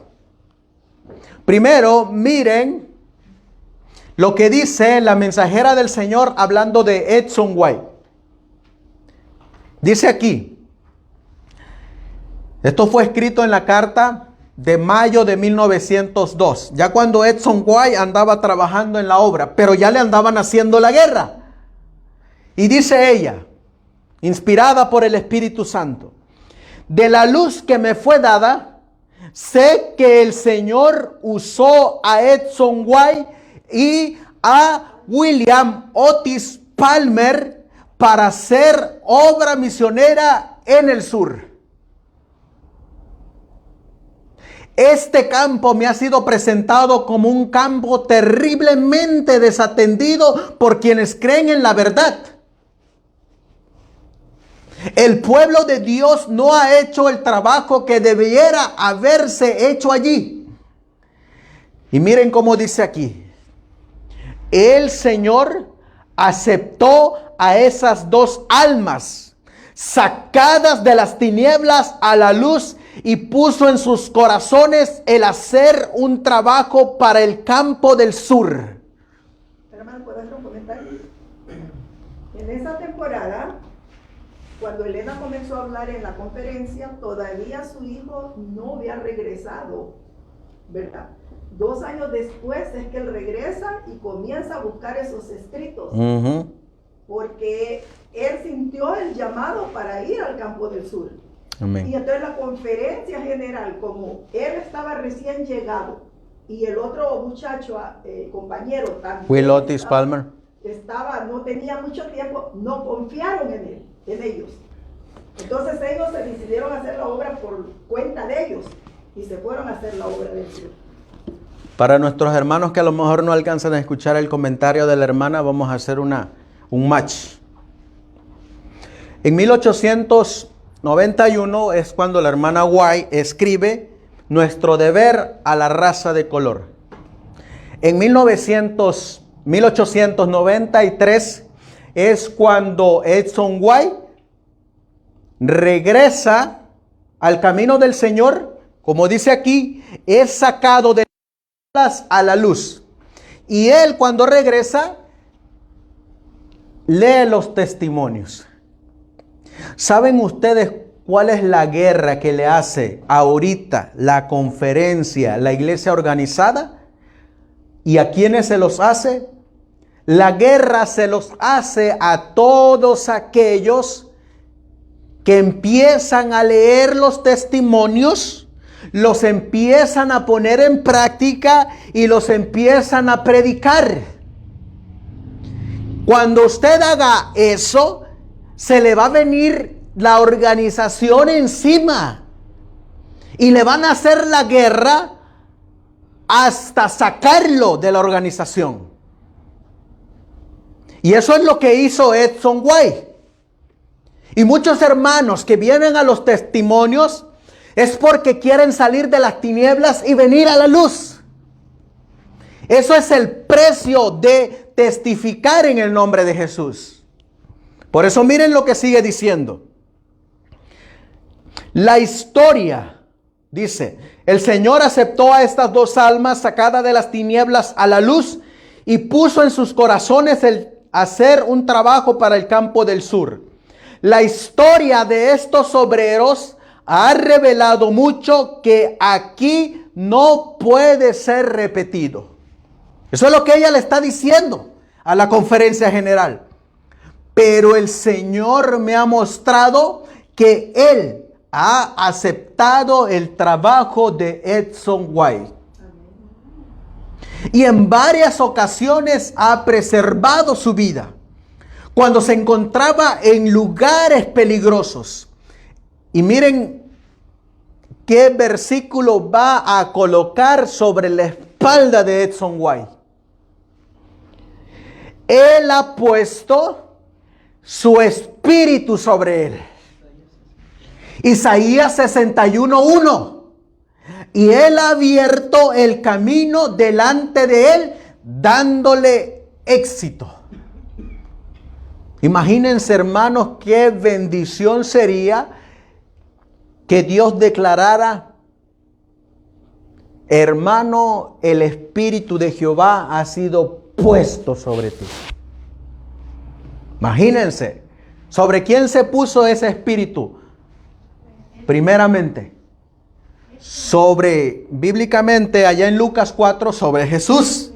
Primero, miren lo que dice la mensajera del Señor hablando de Edson White. Dice aquí, esto fue escrito en la carta de mayo de 1902, ya cuando Edson White andaba trabajando en la obra, pero ya le andaban haciendo la guerra. Y dice ella, inspirada por el Espíritu Santo, de la luz que me fue dada, sé que el Señor usó a Edson White y a William Otis Palmer para hacer obra misionera en el sur. Este campo me ha sido presentado como un campo terriblemente desatendido por quienes creen en la verdad. El pueblo de Dios no ha hecho el trabajo que debiera haberse hecho allí. Y miren cómo dice aquí. El Señor aceptó a esas dos almas sacadas de las tinieblas a la luz y puso en sus corazones el hacer un trabajo para el campo del sur. Hermano, ¿puedo hacer un comentario? En esa temporada, cuando Elena comenzó a hablar en la conferencia, todavía su hijo no había regresado, ¿verdad? 2 años después es que él regresa y comienza a buscar esos escritos. Porque él sintió el llamado para ir al campo del sur. Amén. Y entonces la conferencia general, como él estaba recién llegado y el otro muchacho, compañero también Will Otis Palmer, no tenía mucho tiempo, no confiaron en él, en ellos. Entonces ellos se decidieron a hacer la obra por cuenta de ellos y se fueron a hacer la obra del sur. Para nuestros hermanos que a lo mejor no alcanzan a escuchar el comentario de la hermana, vamos a hacer un match. En 1891 es cuando la hermana White escribe Nuestro deber a la raza de color. En 1893 es cuando Edson White regresa al camino del Señor, como dice aquí, es sacado de las a la luz. Y él cuando regresa, lee los testimonios. ¿Saben ustedes cuál es la guerra que le hace ahorita la conferencia, la iglesia organizada? ¿Y a quiénes se los hace? La guerra se los hace a todos aquellos que empiezan a leer los testimonios, los empiezan a poner en práctica y los empiezan a predicar. Cuando usted haga eso, se le va a venir la organización encima y le van a hacer la guerra hasta sacarlo de la organización. Y eso es lo que hizo Edson White. Y muchos hermanos que vienen a los testimonios es porque quieren salir de las tinieblas y venir a la luz. Eso es el precio de testificar en el nombre de Jesús. Por eso miren lo que sigue diciendo. La historia, dice, el Señor aceptó a estas dos almas sacadas de las tinieblas a la luz y puso en sus corazones el hacer un trabajo para el campo del sur. La historia de estos obreros ha revelado mucho que aquí no puede ser repetido. Eso es lo que ella le está diciendo a la conferencia general. Pero el Señor me ha mostrado que Él ha aceptado el trabajo de Edson White. Y en varias ocasiones ha preservado su vida. Cuando se encontraba en lugares peligrosos. Y miren qué versículo va a colocar sobre la espalda de Edson White. Él ha puesto su espíritu sobre él. Isaías 61:1. Y él ha abierto el camino delante de él, dándole éxito. Imagínense, hermanos, qué bendición sería que Dios declarara: hermano, el Espíritu de Jehová ha sido puesto sobre ti. Imagínense, ¿sobre quién se puso ese Espíritu? Primeramente, bíblicamente, allá en Lucas 4, sobre Jesús.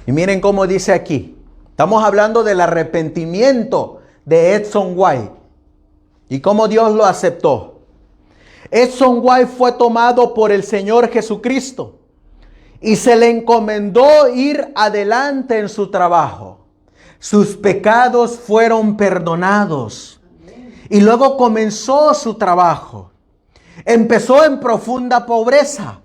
Y miren cómo dice aquí. Estamos hablando del arrepentimiento de Edson White y cómo Dios lo aceptó. Edson White fue tomado por el Señor Jesucristo y se le encomendó ir adelante en su trabajo. Sus pecados fueron perdonados y luego comenzó su trabajo. empezó en profunda pobreza.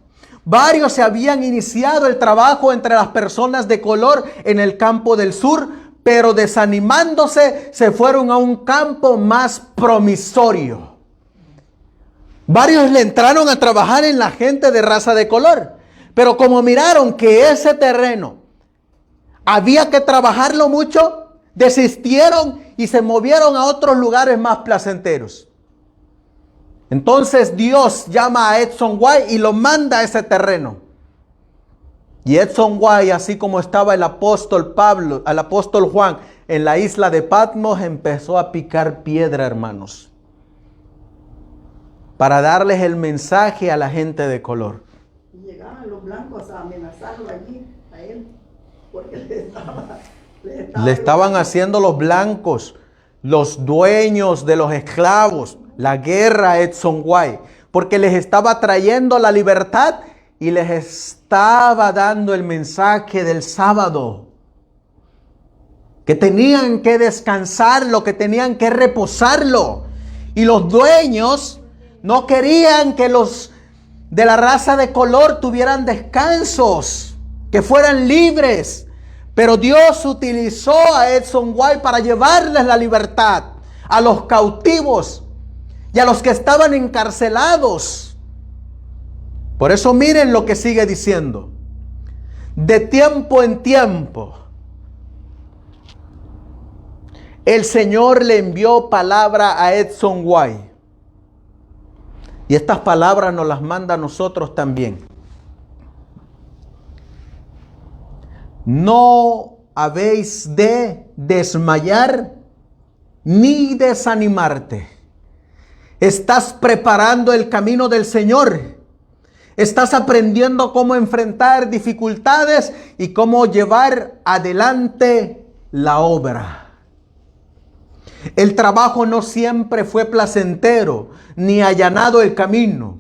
Varios se habían iniciado el trabajo entre las personas de color en el campo del sur, pero desanimándose se fueron a un campo más promisorio. Varios le entraron a trabajar en la gente de raza de color, pero como miraron que ese terreno había que trabajarlo mucho, desistieron y se movieron a otros lugares más placenteros. Entonces Dios llama a Edson White y lo manda a ese terreno. Y Edson White, así como estaba el apóstol Juan en la isla de Patmos, empezó a picar piedra, hermanos, para darles el mensaje a la gente de color. Y llegaban los blancos a amenazarlo allí, a él, porque le estaban haciendo los blancos, los dueños de los esclavos, la guerra a Edson White, porque les estaba trayendo la libertad y les estaba dando el mensaje del sábado, que tenían que descansarlo, que tenían que reposarlo. Y los dueños no querían que los de la raza de color tuvieran descansos, que fueran libres. Pero Dios utilizó a Edson White para llevarles la libertad a los cautivos y a los que estaban encarcelados. Por eso miren lo que sigue diciendo. De tiempo en tiempo, el Señor le envió palabra a Edson White. Y estas palabras nos las manda a nosotros también. No habéis de desmayar ni desanimarte. Estás preparando el camino del Señor. Estás aprendiendo cómo enfrentar dificultades y cómo llevar adelante la obra. El trabajo no siempre fue placentero ni allanado el camino.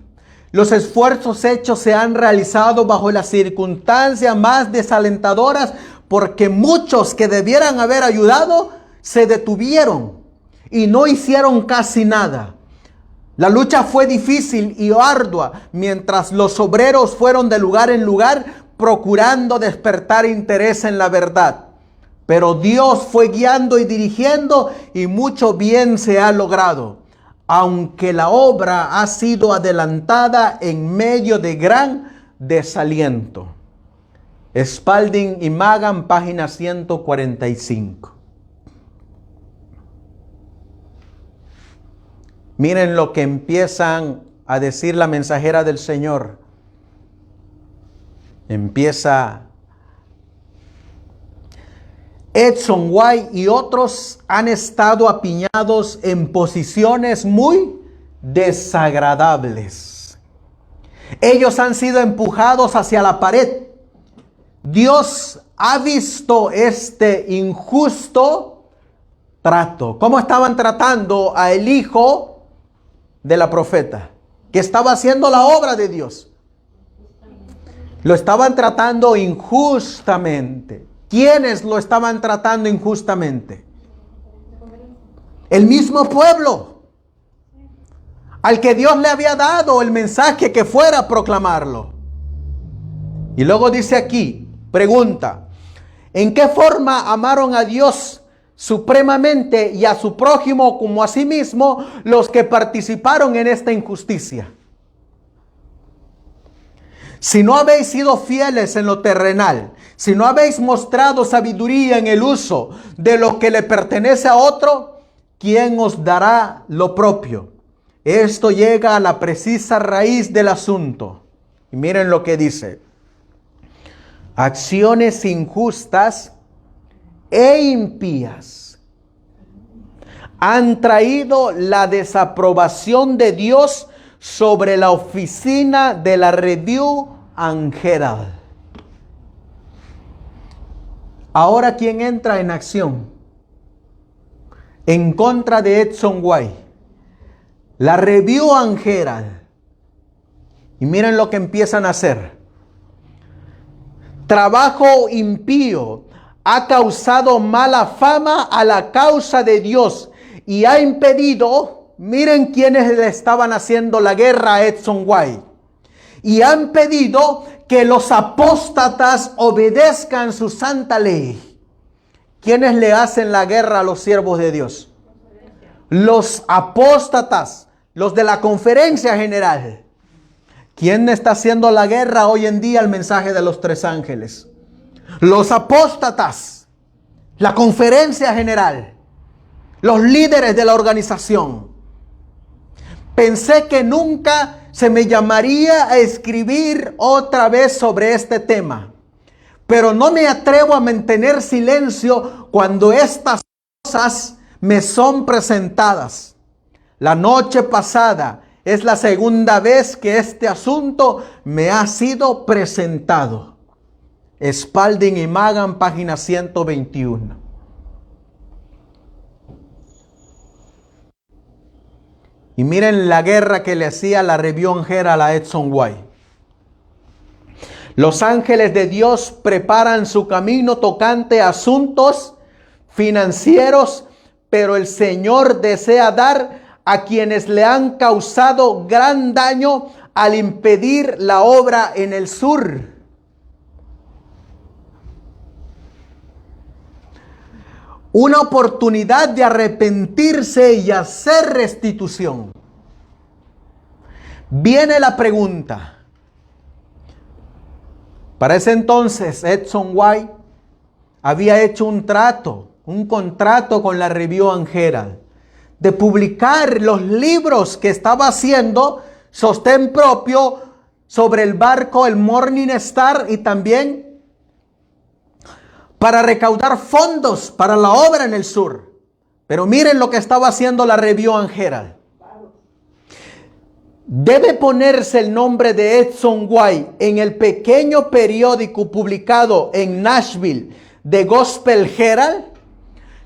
Los esfuerzos hechos se han realizado bajo las circunstancias más desalentadoras, porque muchos que debieran haber ayudado se detuvieron y no hicieron casi nada. La lucha fue difícil y ardua, mientras los obreros fueron de lugar en lugar procurando despertar interés en la verdad. Pero Dios fue guiando y dirigiendo y mucho bien se ha logrado, aunque la obra ha sido adelantada en medio de gran desaliento. Spalding y Magan, página 145. Miren lo que empiezan a decir la mensajera del Señor. Empieza: Edson White y otros han estado apiñados en posiciones muy desagradables. Ellos han sido empujados hacia la pared. Dios ha visto este injusto trato. ¿Cómo estaban tratando a el hijo de la profeta, que estaba haciendo la obra de Dios? Lo estaban tratando injustamente. ¿Quiénes lo estaban tratando injustamente? El mismo pueblo, al que Dios le había dado el mensaje que fuera a proclamarlo. Y luego dice aquí, pregunta: ¿en qué forma amaron a Dios supremamente y a su prójimo como a sí mismo los que participaron en esta injusticia? Si no habéis sido fieles en lo terrenal, si no habéis mostrado sabiduría en el uso de lo que le pertenece a otro, ¿quién os dará lo propio? Esto llega a la precisa raíz del asunto. Y miren lo que dice: acciones injustas e impías han traído la desaprobación de Dios sobre la oficina de la Review and Herald. Ahora, ¿quién entra en acción en contra de Edson White? La Review and Herald. Y miren lo que empiezan a hacer. Trabajo impío ha causado mala fama a la causa de Dios y ha impedido miren quiénes le estaban haciendo la guerra a Edson White. Y han pedido que los apóstatas obedezcan su santa ley. ¿Quiénes le hacen la guerra a los siervos de Dios? Los apóstatas, los de la conferencia general. ¿Quién está haciendo la guerra hoy en día al mensaje de los tres ángeles? Los apóstatas, la conferencia general, los líderes de la organización. Pensé que nunca se me llamaría a escribir otra vez sobre este tema, pero no me atrevo a mantener silencio cuando estas cosas me son presentadas. La noche pasada es la segunda vez que este asunto me ha sido presentado. Spalding y Magan, página 121. Y miren la guerra que le hacía la Review Herald a Edson White. Los ángeles de Dios preparan su camino tocante a asuntos financieros, pero el Señor desea dar a quienes le han causado gran daño al impedir la obra en el sur. Una oportunidad de arrepentirse y hacer restitución. Viene la pregunta. Para ese entonces, Edson White había hecho un contrato con la Review Herald de publicar los libros que estaba haciendo, sostén propio, sobre el barco, el Morning Star, y también para recaudar fondos para la obra en el sur. Pero miren lo que estaba haciendo la Review Herald. Debe ponerse el nombre de Edson White en el pequeño periódico publicado en Nashville, The Gospel Herald.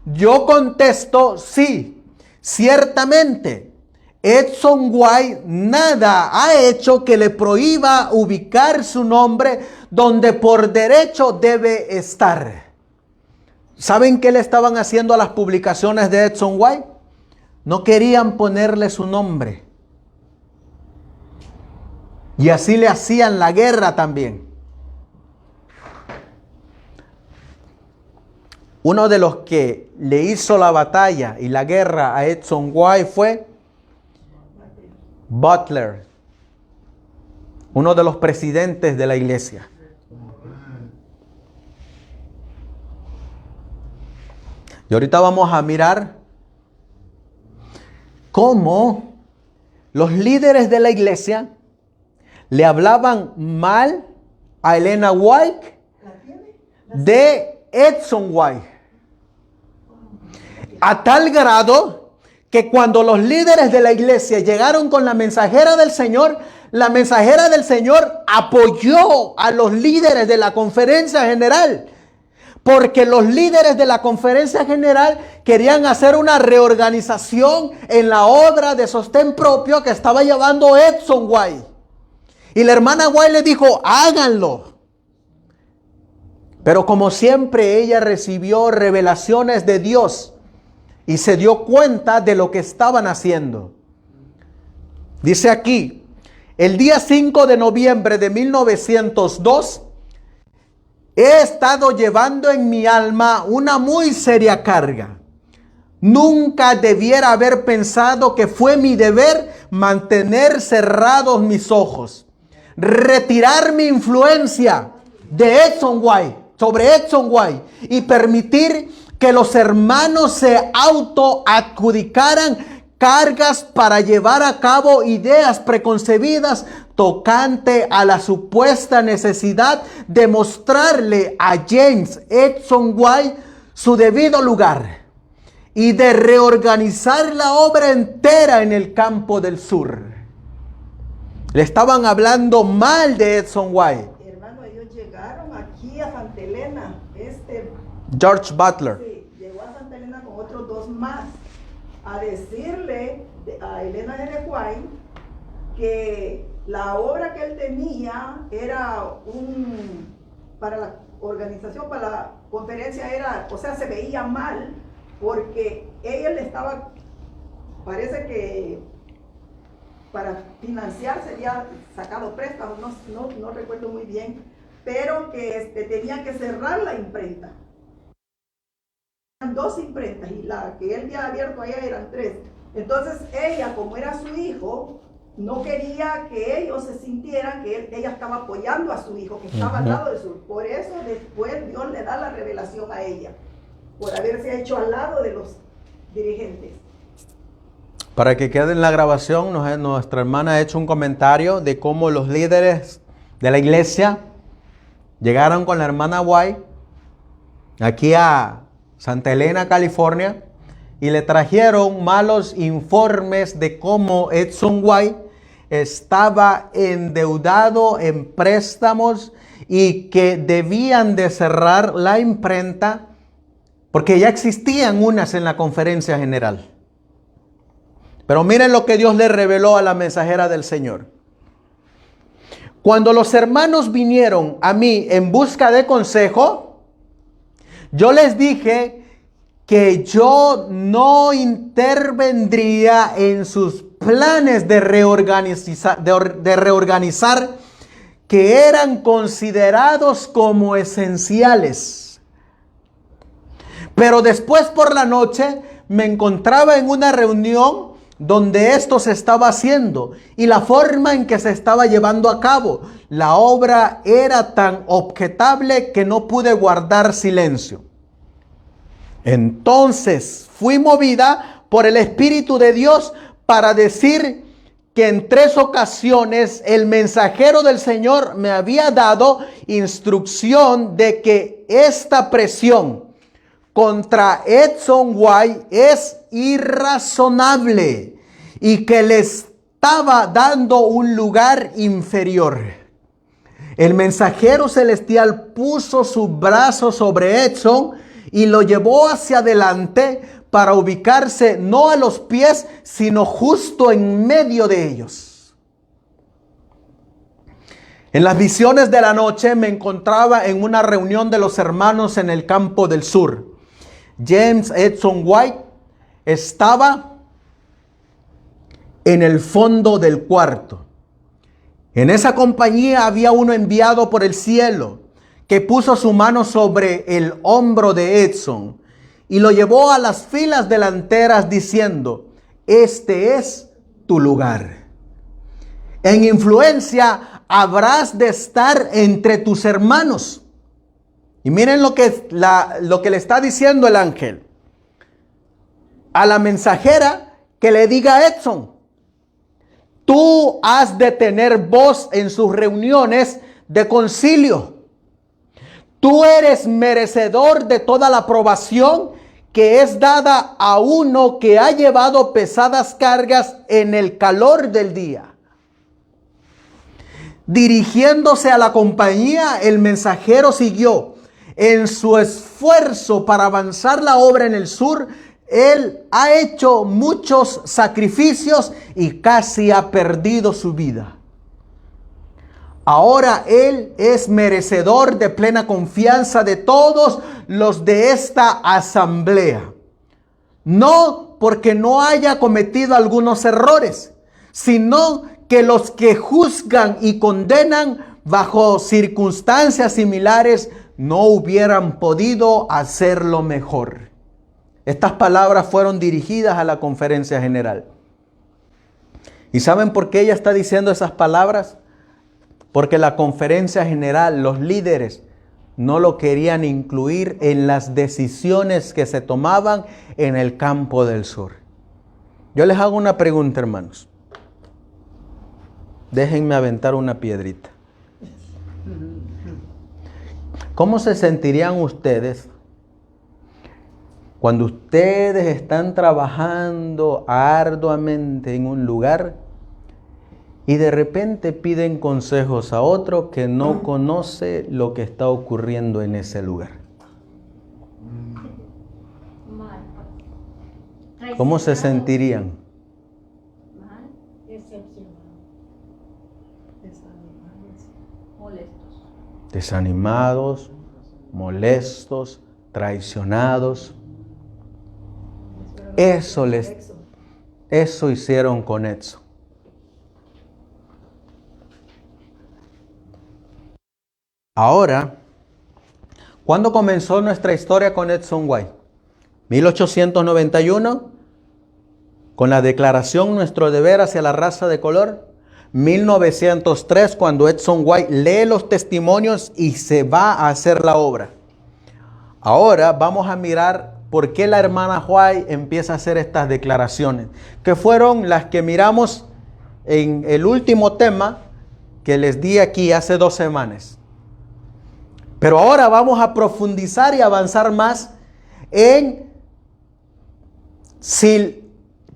Yo contesto, sí, ciertamente. Edson White nada ha hecho que le prohíba ubicar su nombre donde por derecho debe estar. ¿Saben qué le estaban haciendo a las publicaciones de Edson White? No querían ponerle su nombre. Y así le hacían la guerra también. Uno de los que le hizo la batalla y la guerra a Edson White fue Butler, uno de los presidentes de la iglesia. Y ahorita vamos a mirar cómo los líderes de la iglesia le hablaban mal a Elena White de Edson White. A tal grado que cuando los líderes de la iglesia llegaron con la mensajera del Señor, la mensajera del Señor apoyó a los líderes de la conferencia general. Porque los líderes de la conferencia general querían hacer una reorganización en la obra de sostén propio que estaba llevando Edson White. Y la hermana White le dijo, háganlo. Pero como siempre, ella recibió revelaciones de Dios y se dio cuenta de lo que estaban haciendo. Dice aquí, el día 5 de noviembre de 1902, he estado llevando en mi alma una muy seria carga. Nunca debiera haber pensado que fue mi deber mantener cerrados mis ojos, retirar mi influencia de Edson White, sobre Edson White, y permitir que los hermanos se autoadjudicaran cargas para llevar a cabo ideas preconcebidas tocante a la supuesta necesidad de mostrarle a James Edson White su debido lugar y de reorganizar la obra entera en el campo del sur. Le estaban hablando mal de Edson White. Hermano, ellos llegaron aquí a Santa Elena. George Butler. Sí, llegó a Santa Elena con otros dos más a decirle a Elena G. White que la obra que él tenía era para la organización, para la conferencia, se veía mal porque ella le estaba parece que para financiar sería sacado préstamo, no recuerdo muy bien, pero que tenía que cerrar la imprenta. Eran 2 imprentas y la que él había abierto allá eran 3. Entonces ella, como era su hijo, no quería que ellos se sintieran que ella estaba apoyando a su hijo, que estaba al lado de su. Por eso después Dios le da la revelación a ella, por haberse hecho al lado de los dirigentes. Para que quede en la grabación, nuestra hermana ha hecho un comentario de cómo los líderes de la iglesia llegaron con la hermana White aquí a Santa Elena, California, y le trajeron malos informes de cómo Edson White estaba endeudado en préstamos y que debían de cerrar la imprenta porque ya existían unas en la conferencia general. Pero miren lo que Dios le reveló a la mensajera del Señor. Cuando los hermanos vinieron a mí en busca de consejo, yo les dije que yo no intervendría en sus planes de reorganizar que eran considerados como esenciales. Pero después por la noche me encontraba en una reunión donde esto se estaba haciendo y la forma en que se estaba llevando a cabo. La obra era tan objetable que no pude guardar silencio. Entonces fui movida por el Espíritu de Dios para decir que en 3 ocasiones el mensajero del Señor me había dado instrucción de que esta presión contra Edson White es irrazonable y que le estaba dando un lugar inferior. El mensajero celestial puso su brazo sobre Edson y lo llevó hacia adelante para ubicarse no a los pies, sino justo en medio de ellos. En las visiones de la noche me encontraba en una reunión de los hermanos en el campo del sur. James Edson White estaba en el fondo del cuarto. En esa compañía había uno enviado por el cielo que puso su mano sobre el hombro de Edson y lo llevó a las filas delanteras diciendo: este es tu lugar. En influencia habrás de estar entre tus hermanos. Y miren lo que le está diciendo el ángel a la mensajera, que le diga a Edson: tú has de tener voz en sus reuniones de concilio. Tú eres merecedor de toda la aprobación que es dada a uno que ha llevado pesadas cargas en el calor del día. Dirigiéndose a la compañía, el mensajero siguió. En su esfuerzo para avanzar la obra en el sur, él ha hecho muchos sacrificios y casi ha perdido su vida. Ahora él es merecedor de plena confianza de todos los de esta asamblea. No porque no haya cometido algunos errores, sino que los que juzgan y condenan bajo circunstancias similares no hubieran podido hacerlo mejor. Estas palabras fueron dirigidas a la conferencia general. ¿Y saben por qué ella está diciendo esas palabras? Porque la conferencia general, los líderes, no lo querían incluir en las decisiones que se tomaban en el campo del sur. Yo les hago una pregunta, hermanos. Déjenme aventar una piedrita. ¿Cómo se sentirían ustedes cuando ustedes están trabajando arduamente en un lugar y de repente piden consejos a otro que no conoce lo que está ocurriendo en ese lugar? ¿Cómo se sentirían? Desanimados, molestos, traicionados. Eso les Eso hicieron con Edson. Ahora, ¿cuándo comenzó nuestra historia con Edson White? 1891, con la declaración Nuestro deber hacia la raza de color. 1903, cuando Edson White lee los testimonios y se va a hacer la obra. Ahora vamos a mirar por qué la hermana White empieza a hacer estas declaraciones, que fueron las que miramos en el último tema que les di aquí hace 2 semanas. Pero ahora vamos a profundizar y avanzar más en si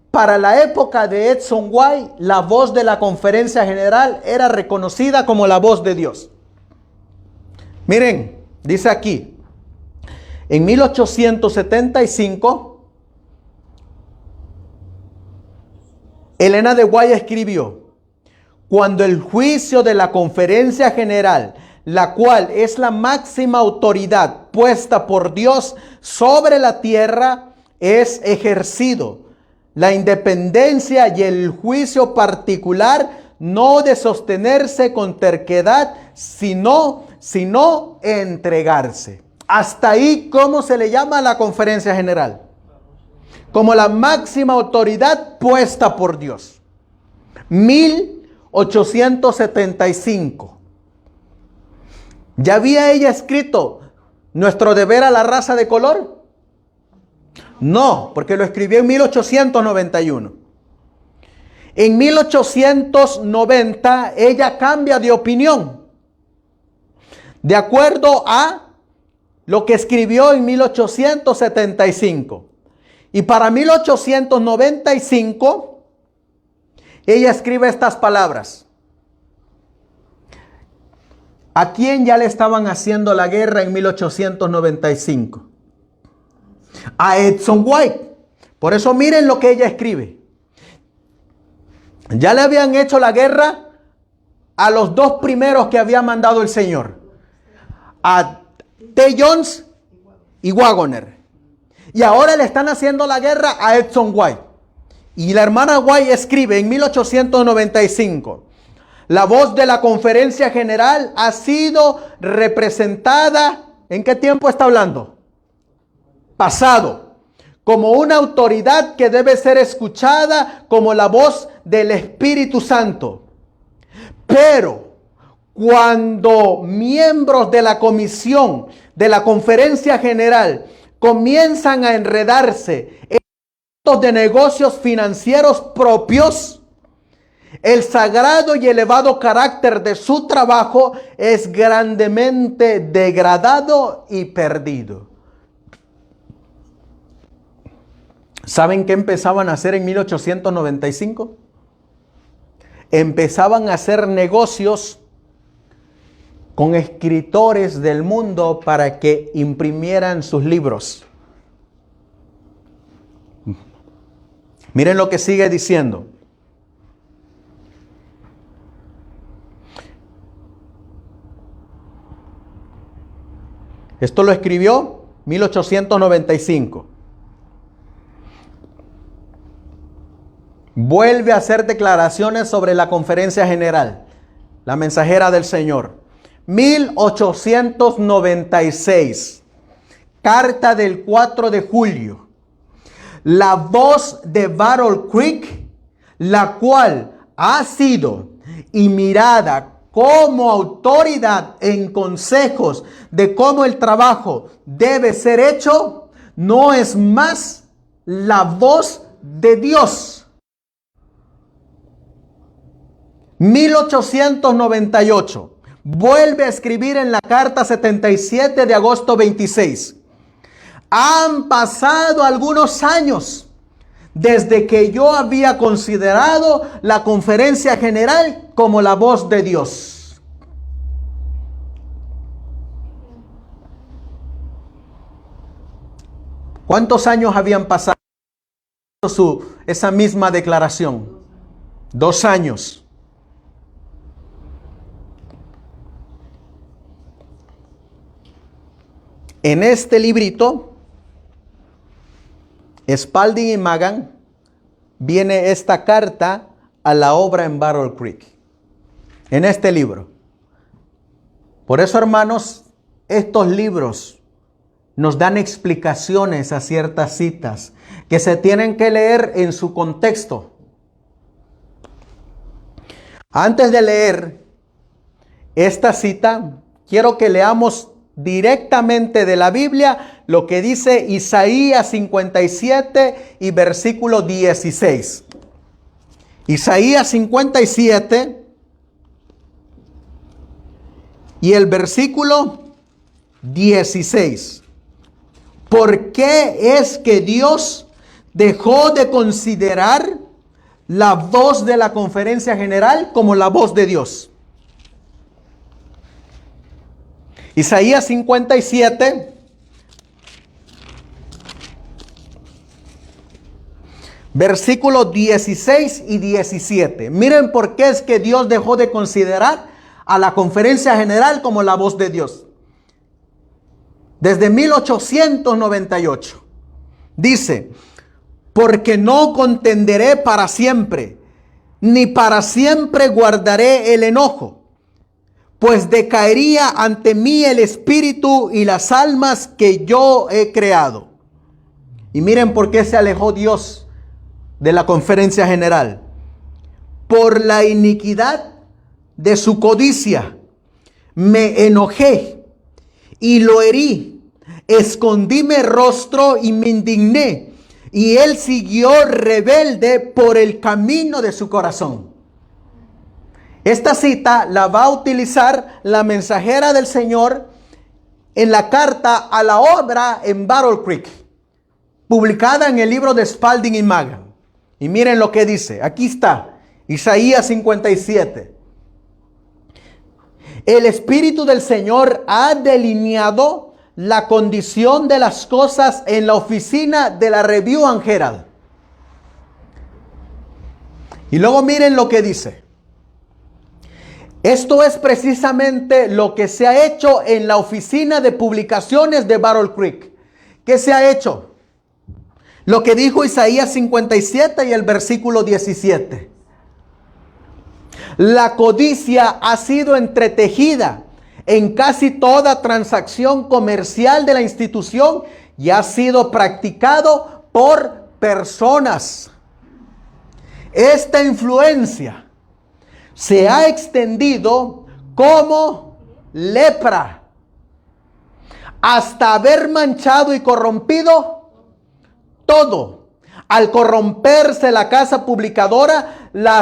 para la época de Edson White la voz de la Conferencia General era reconocida como la voz de Dios. Miren, dice aquí, en 1875, Elena de White escribió: cuando el juicio de la Conferencia General, la cual es la máxima autoridad puesta por Dios sobre la tierra, es ejercido, la independencia y el juicio particular no de sostenerse con terquedad, sino entregarse. Hasta ahí, ¿cómo se le llama a la Conferencia General? Como la máxima autoridad puesta por Dios. 1875. ¿Ya había ella escrito Nuestro deber a la raza de color? No, porque lo escribió en 1891. En 1890 ella cambia de opinión, de acuerdo a lo que escribió en 1875. Y para 1895 ella escribe estas palabras. ¿A quién ya le estaban haciendo la guerra en 1895? A Edson White. Por eso miren lo que ella escribe. Ya le habían hecho la guerra a los 2 primeros que había mandado el Señor. A T. Jones y Waggoner. Y ahora le están haciendo la guerra a Edson White. Y la hermana White escribe en 1895. La voz de la Conferencia General ha sido representada, ¿en qué tiempo está hablando? Pasado. Como una autoridad que debe ser escuchada como la voz del Espíritu Santo. Pero cuando miembros de la comisión de la Conferencia General comienzan a enredarse en asuntos de negocios financieros propios, el sagrado y elevado carácter de su trabajo es grandemente degradado y perdido. ¿Saben qué empezaban a hacer en 1895? Empezaban a hacer negocios con escritores del mundo para que imprimieran sus libros. Miren lo que sigue diciendo. Esto lo escribió 1895. Vuelve a hacer declaraciones sobre la Conferencia General, la mensajera del Señor. 1896. Carta del 4 de julio. La voz de Battle Creek, la cual ha sido y mirada como autoridad en consejos de cómo el trabajo debe ser hecho, no es más la voz de Dios. 1898. Vuelve a escribir en la carta 77 de agosto 26. Han pasado algunos años desde que yo había considerado la Conferencia General como la voz de Dios. ¿Cuántos años habían pasado esa misma declaración? 2 años. En este librito, Spalding y Magan viene esta carta a la obra en Battle Creek, en este libro. Por eso, hermanos, estos libros nos dan explicaciones a ciertas citas que se tienen que leer en su contexto. Antes de leer esta cita, quiero que leamos directamente de la Biblia lo que dice Isaías 57 y versículo 16. Isaías 57 y el versículo 16. ¿Por qué es que Dios dejó de considerar la voz de la conferencia general como la voz de Dios? Isaías 57, versículos 16 y 17. Miren por qué es que Dios dejó de considerar a la conferencia general como la voz de Dios. Desde 1898. Dice: porque no contenderé para siempre, ni para siempre guardaré el enojo. Pues decaería ante mí el espíritu y las almas que yo he creado. Y miren por qué se alejó Dios de la conferencia general. Por la iniquidad de su codicia me enojé y lo herí. Escondíme rostro y me indigné. Y él siguió rebelde por el camino de su corazón. Esta cita la va a utilizar la mensajera del Señor en la carta a la obra en Battle Creek, publicada en el libro de Spalding y Magan. Y miren lo que dice. Aquí está, Isaías 57. El Espíritu del Señor ha delineado la condición de las cosas en la oficina de la Review and Herald. Y luego miren lo que dice. Esto es precisamente lo que se ha hecho en la oficina de publicaciones de Battle Creek. ¿Qué se ha hecho? Lo que dijo Isaías 57 y el versículo 17. La codicia ha sido entretejida en casi toda transacción comercial de la institución y ha sido practicado por personas. Esta influencia se ha extendido como lepra hasta haber manchado y corrompido todo. Al corromperse la casa publicadora, la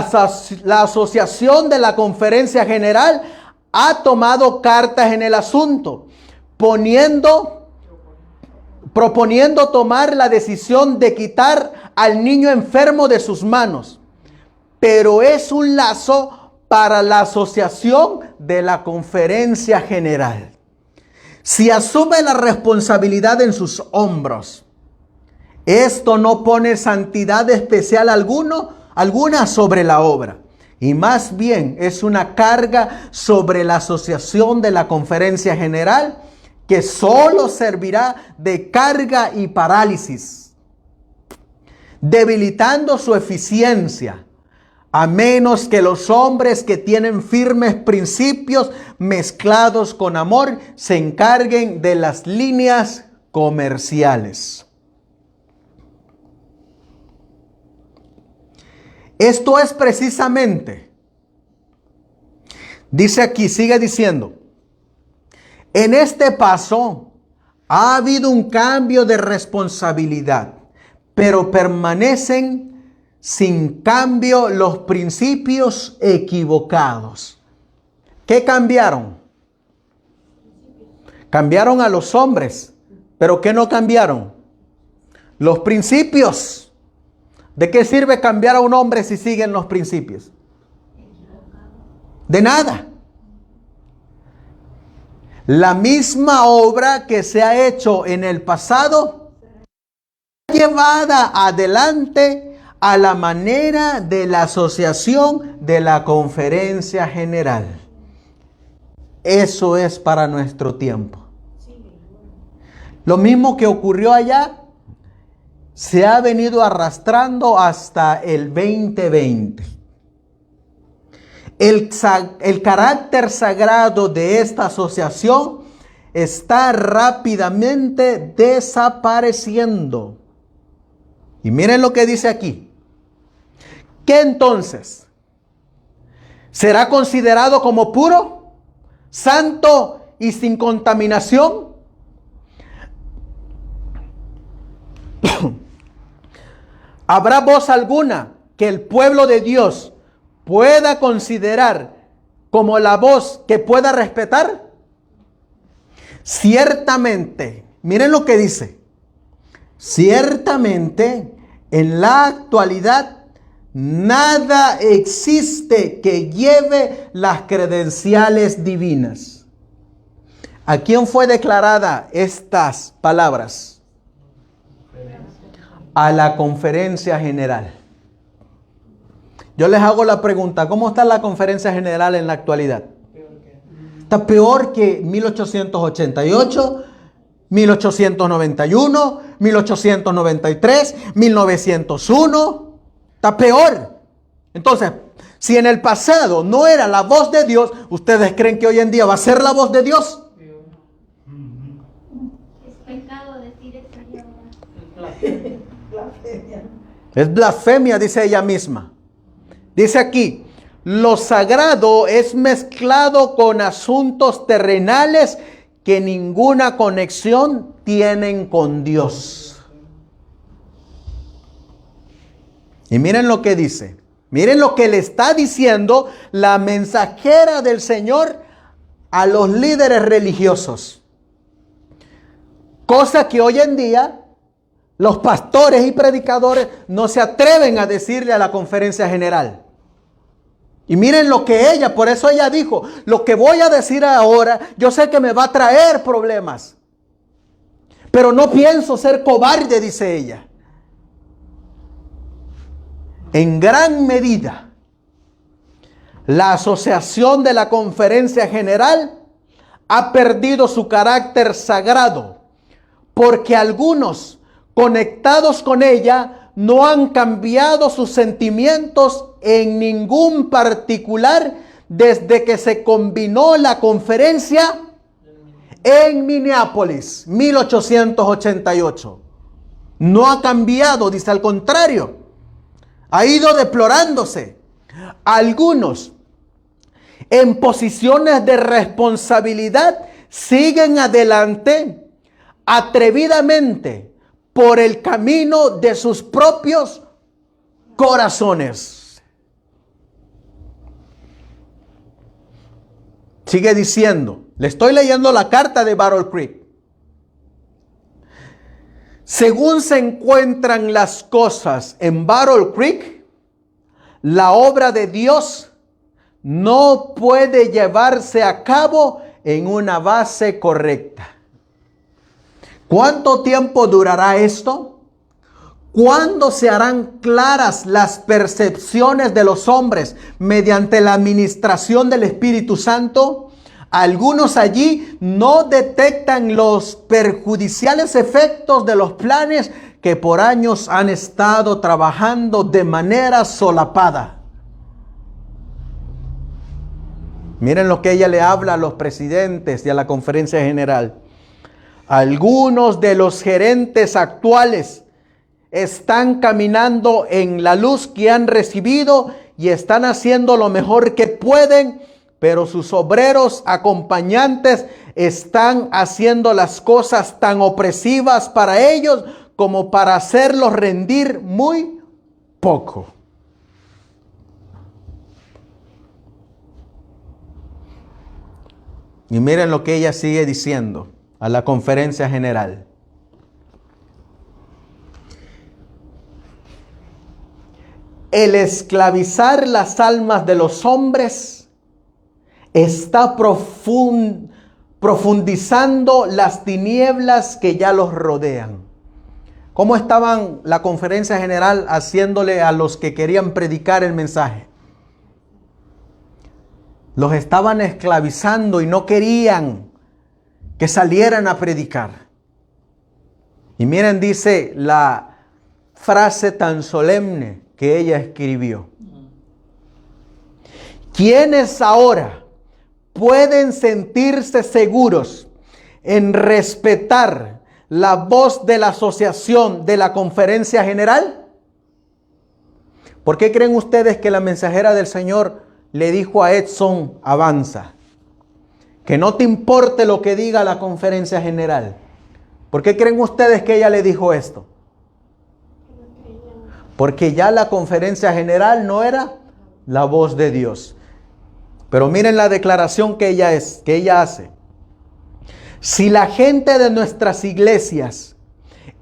asociación de la conferencia general ha tomado cartas en el asunto, proponiendo tomar la decisión de quitar al niño enfermo de sus manos. Pero es un lazo para la asociación de la conferencia general. Si asume la responsabilidad en sus hombros, esto no pone santidad especial alguna sobre la obra. Y más bien es una carga sobre la asociación de la conferencia general que solo servirá de carga y parálisis, debilitando su eficiencia, a menos que los hombres que tienen firmes principios mezclados con amor se encarguen de las líneas comerciales. Esto es precisamente, dice aquí, sigue diciendo, en este paso ha habido un cambio de responsabilidad, pero permanecen sin cambio los principios equivocados. ¿Qué cambiaron? Cambiaron a los hombres, pero ¿qué no cambiaron? Los principios. ¿De qué sirve cambiar a un hombre si siguen los principios? De nada. La misma obra que se ha hecho en el pasado, llevada adelante a la manera de la asociación de la conferencia general. Eso es para nuestro tiempo. Lo mismo que ocurrió allá, se ha venido arrastrando hasta el 2020. El carácter sagrado de esta asociación está rápidamente desapareciendo. Y miren lo que dice aquí. ¿Qué entonces? ¿Será considerado como puro, santo y sin contaminación? ¿Habrá voz alguna que el pueblo de Dios pueda considerar como la voz que pueda respetar? Ciertamente, miren lo que dice. Ciertamente, en la actualidad, nada existe que lleve las credenciales divinas. ¿A quién fue declarada estas palabras? A la conferencia general. Yo les hago la pregunta, ¿cómo está la conferencia general en la actualidad? Está peor que 1888, 1891, 1893, 1901. Está peor. Entonces, si en el pasado no era la voz de Dios, ¿ustedes creen que hoy en día va a ser la voz de Dios? Es pecado decir eso. Es blasfemia, dice ella misma. Dice aquí, lo sagrado es mezclado con asuntos terrenales que ninguna conexión tienen con Dios. Y miren lo que dice. Miren lo que le está diciendo la mensajera del Señor a los líderes religiosos. Cosa que hoy en día los pastores y predicadores no se atreven a decirle a la conferencia general. Y miren lo que ella, por eso ella dijo, lo que voy a decir ahora, yo sé que me va a traer problemas. Pero no pienso ser cobarde, dice ella. En gran medida, la asociación de la conferencia general ha perdido su carácter sagrado, porque algunos conectados con ella no han cambiado sus sentimientos en ningún particular desde que se combinó la conferencia en Minneapolis, 1888. No ha cambiado, dice, al contrario, ha ido deplorándose. Algunos en posiciones de responsabilidad siguen adelante atrevidamente por el camino de sus propios corazones. Sigue diciendo, le estoy leyendo la carta de Battle Creek. Según se encuentran las cosas en Battle Creek, la obra de Dios no puede llevarse a cabo en una base correcta. ¿Cuánto tiempo durará esto? ¿Cuándo se harán claras las percepciones de los hombres mediante la administración del Espíritu Santo? Algunos allí no detectan los perjudiciales efectos de los planes que por años han estado trabajando de manera solapada. Miren lo que ella le habla a los presidentes y a la conferencia general. Algunos de los gerentes actuales están caminando en la luz que han recibido y están haciendo lo mejor que pueden, pero sus obreros acompañantes están haciendo las cosas tan opresivas para ellos como para hacerlos rendir muy poco. Y miren lo que ella sigue diciendo a la conferencia general. El esclavizar las almas de los hombres está profundizando las tinieblas que ya los rodean. ¿Cómo estaban la conferencia general haciéndole a los que querían predicar el mensaje? Los estaban esclavizando y no querían que salieran a predicar. Y miren, dice la frase tan solemne que ella escribió. ¿Quiénes ahora pueden sentirse seguros en respetar la voz de la asociación de la Conferencia General? ¿Por qué creen ustedes que la mensajera del Señor le dijo a Edson, avanza? Que no te importe lo que diga la Conferencia General. ¿Por qué creen ustedes que ella le dijo esto? Porque ya la Conferencia General no era la voz de Dios. Pero miren la declaración que ella hace. Si la gente de nuestras iglesias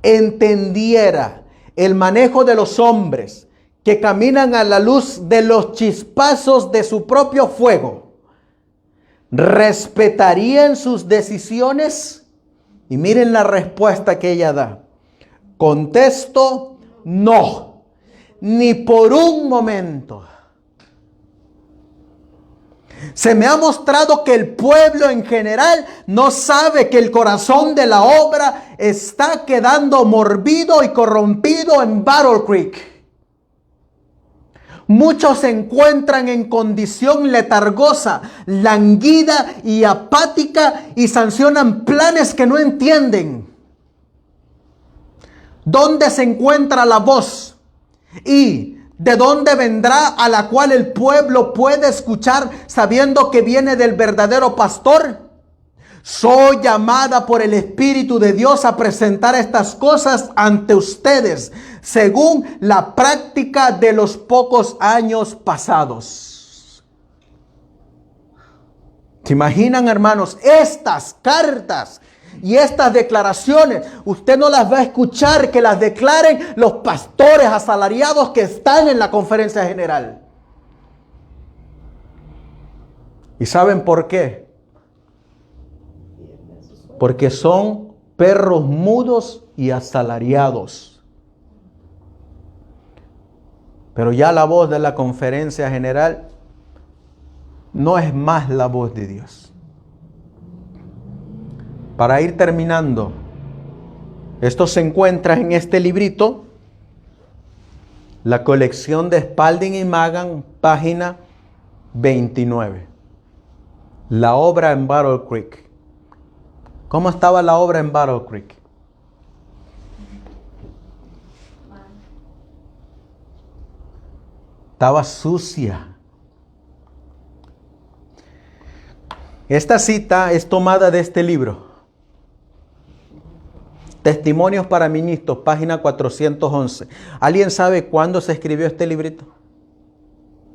entendiera el manejo de los hombres que caminan a la luz de los chispazos de su propio fuego, ¿respetarían sus decisiones? Y miren la respuesta que ella da. Contesto, no, ni por un momento. Se me ha mostrado que el pueblo en general no sabe que el corazón de la obra está quedando morbido y corrompido en Battle Creek. Muchos se encuentran en condición letargosa, languida y apática y sancionan planes que no entienden. ¿Dónde se encuentra la voz? ¿Y de dónde vendrá a la cual el pueblo puede escuchar sabiendo que viene del verdadero pastor? Soy llamada por el Espíritu de Dios a presentar estas cosas ante ustedes, según la práctica de los pocos años pasados. ¿Se imaginan, hermanos? Estas cartas y estas declaraciones, usted no las va a escuchar que las declaren los pastores asalariados que están en la Conferencia General. ¿Y saben por qué? Porque son perros mudos y asalariados. Pero ya la voz de la Conferencia General no es más la voz de Dios. Para ir terminando, esto se encuentra en este librito, la colección de Spalding y Magan, página 29. La obra en Battle Creek. ¿Cómo estaba la obra en Battle Creek? Estaba sucia. Esta cita es tomada de este libro. Testimonios para Ministros, página 411. ¿Alguien sabe cuándo se escribió este librito?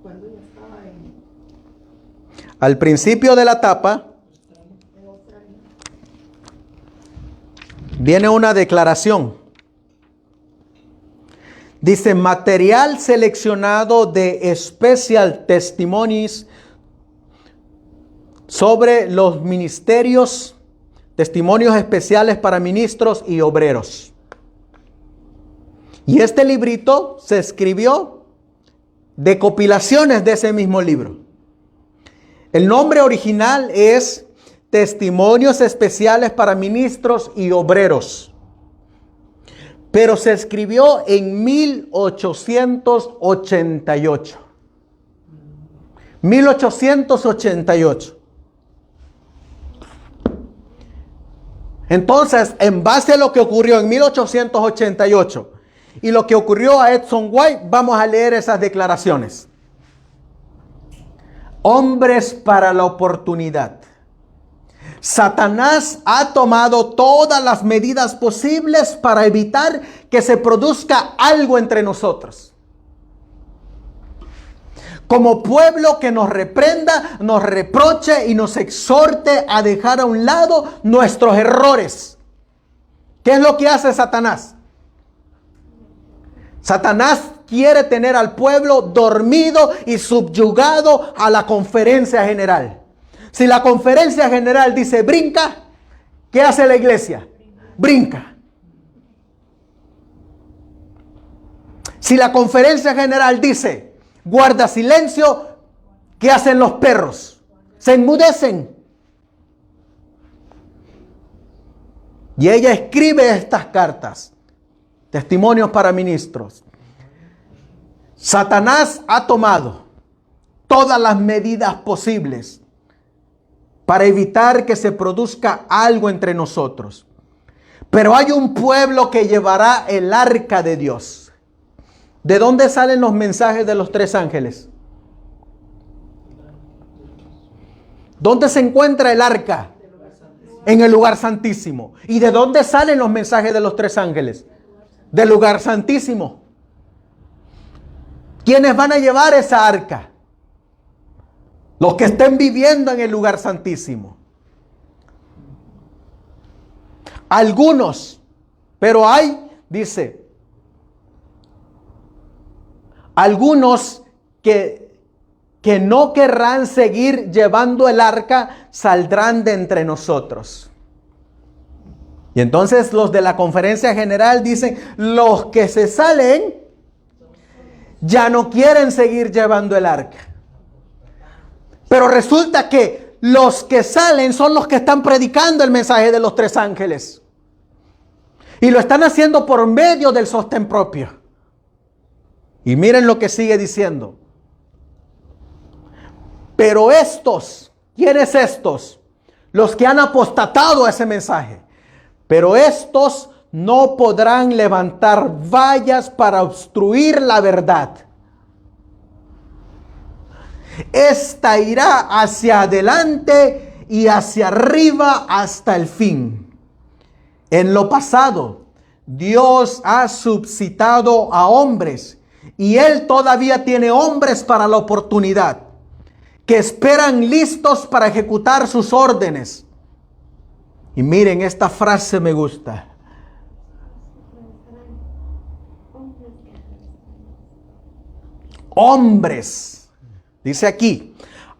Cuando yo estaba en Al principio de la tapa Australia. viene una declaración. Dice, material seleccionado de Special Testimonies sobre los ministerios, testimonios especiales para ministros y obreros. Y este librito se escribió de compilaciones de ese mismo libro. El nombre original es Testimonios Especiales para Ministros y Obreros. Pero se escribió en 1888. 1888. Entonces, en base a lo que ocurrió en 1888 y lo que ocurrió a Edson White, vamos a leer esas declaraciones. Hombres para la oportunidad. Satanás ha tomado todas las medidas posibles para evitar que se produzca algo entre nosotros. Como pueblo que nos reprenda, nos reproche y nos exhorte a dejar a un lado nuestros errores. ¿Qué es lo que hace Satanás? Satanás quiere tener al pueblo dormido y subyugado a la conferencia general. Si la conferencia general dice brinca, ¿qué hace la iglesia? Brinca. Si la conferencia general dice guarda silencio, ¿qué hacen los perros? Se enmudecen. Y ella escribe estas cartas Testimonios para ministros. Satanás ha tomado todas las medidas posibles para evitar que se produzca algo entre nosotros. Pero hay un pueblo que llevará el arca de Dios. ¿De dónde salen los mensajes de los 3 ángeles? ¿Dónde se encuentra el arca? En el lugar santísimo. ¿Y de dónde salen los mensajes de los 3 ángeles? Del lugar santísimo. ¿Quiénes van a llevar esa arca? Los que estén viviendo en el lugar santísimo. Algunos, pero hay, dice, algunos que no querrán seguir llevando el arca saldrán de entre nosotros. Y entonces los de la conferencia general dicen, los que se salen ya no quieren seguir llevando el arca. Pero resulta que los que salen son los que están predicando el mensaje de los 3 ángeles. Y lo están haciendo por medio del sostén propio. Y miren lo que sigue diciendo. Pero estos, ¿quiénes estos? Los que han apostatado a ese mensaje. Pero estos no podrán levantar vallas para obstruir la verdad. Esta irá hacia adelante y hacia arriba hasta el fin. En lo pasado, Dios ha suscitado a hombres y Él todavía tiene hombres para la oportunidad, que esperan listos para ejecutar sus órdenes. Y miren, esta frase me gusta. Hombres, dice aquí,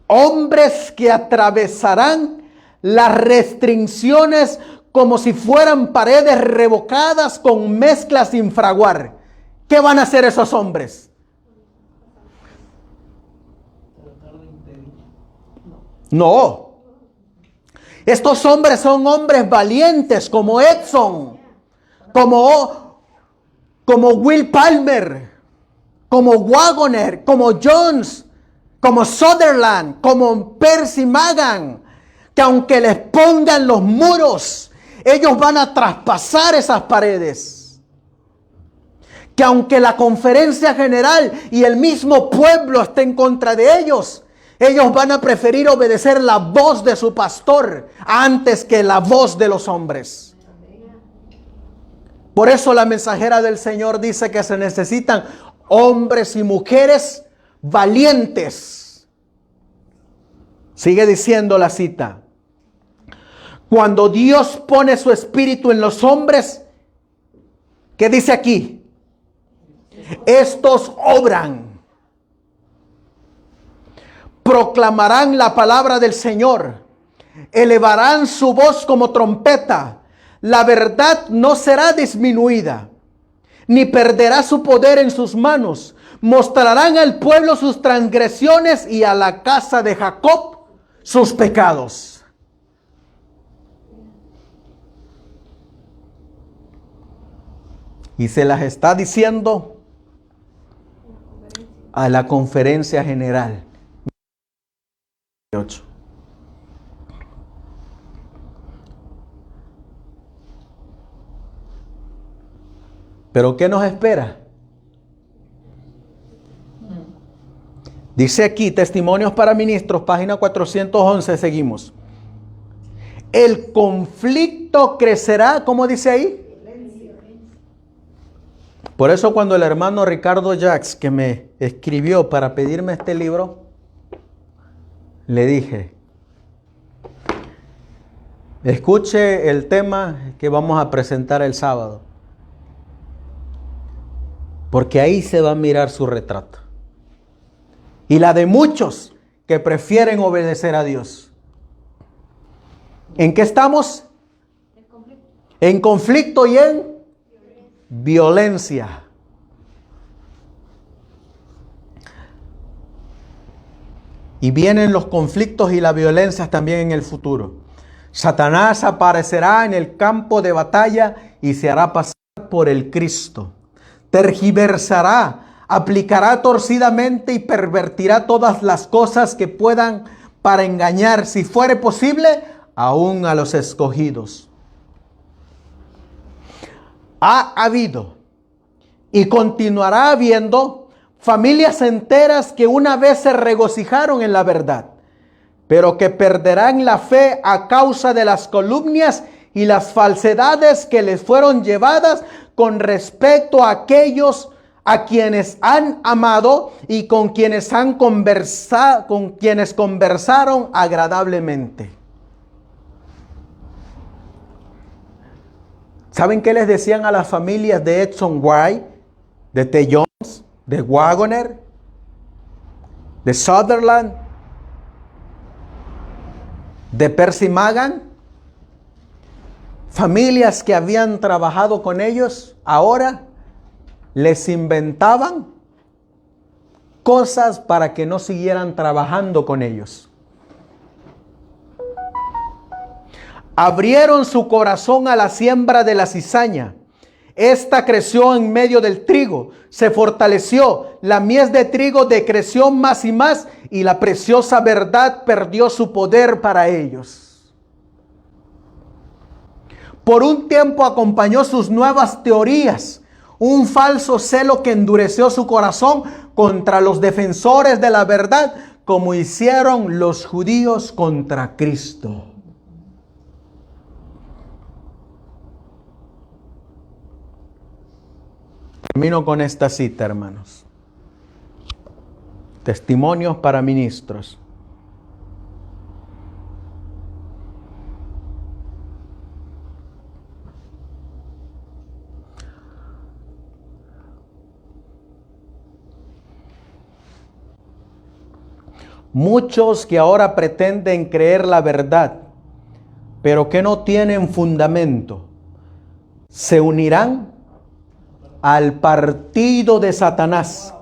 hombres que atravesarán las restricciones como si fueran paredes revocadas con mezclas sin fraguar. ¿Qué van a hacer esos hombres? No. Estos hombres son hombres valientes como Edson, como Will Palmer, como Wagoner, como Jones, como Sutherland, como Percy Magan, que aunque les pongan los muros, ellos van a traspasar esas paredes. Que aunque la conferencia general y el mismo pueblo estén en contra de ellos van a preferir obedecer la voz de su pastor antes que la voz de los hombres. Por eso la mensajera del Señor dice que se necesitan hombres y mujeres valientes. Sigue diciendo la cita. Cuando Dios pone su espíritu en los hombres, ¿qué dice aquí? Estos obran. Proclamarán la palabra del Señor. Elevarán su voz como trompeta. La verdad no será disminuida, ni perderá su poder en sus manos. Mostrarán al pueblo sus transgresiones y a la casa de Jacob sus pecados. Y se las está diciendo a la conferencia general. 8. ¿Pero qué nos espera? Dice aquí, Testimonios para Ministros, página 411, seguimos. El conflicto crecerá, ¿cómo dice ahí? Por eso cuando el hermano Ricardo Jacks, que me escribió para pedirme este libro, le dije, escuche el tema que vamos a presentar el sábado, porque ahí se va a mirar su retrato. Y la de muchos que prefieren obedecer a Dios. ¿En qué estamos? En conflicto y en violencia. Y vienen los conflictos y la violencia también en el futuro. Satanás aparecerá en el campo de batalla y se hará pasar por el Cristo. Tergiversará, aplicará torcidamente y pervertirá todas las cosas que puedan para engañar, si fuere posible, aún a los escogidos. Ha habido y continuará habiendo familias enteras que una vez se regocijaron en la verdad, pero que perderán la fe a causa de las calumnias y las falsedades que les fueron llevadas con respecto a aquellos a quienes han amado y con quienes conversaron agradablemente. ¿Saben qué les decían a las familias de Edson White, de T. Jones, de Wagoner, de Sutherland, de Percy Magan? Familias que habían trabajado con ellos, ahora les inventaban cosas para que no siguieran trabajando con ellos. Abrieron su corazón a la siembra de la cizaña. Esta creció en medio del trigo, se fortaleció, la mies de trigo decreció más y más, y la preciosa verdad perdió su poder para ellos. Por un tiempo acompañó sus nuevas teorías, un falso celo que endureció su corazón contra los defensores de la verdad, como hicieron los judíos contra Cristo. Termino con esta cita, hermanos. Testimonios para ministros. Muchos que ahora pretenden creer la verdad, pero que no tienen fundamento, se unirán al partido de Satanás.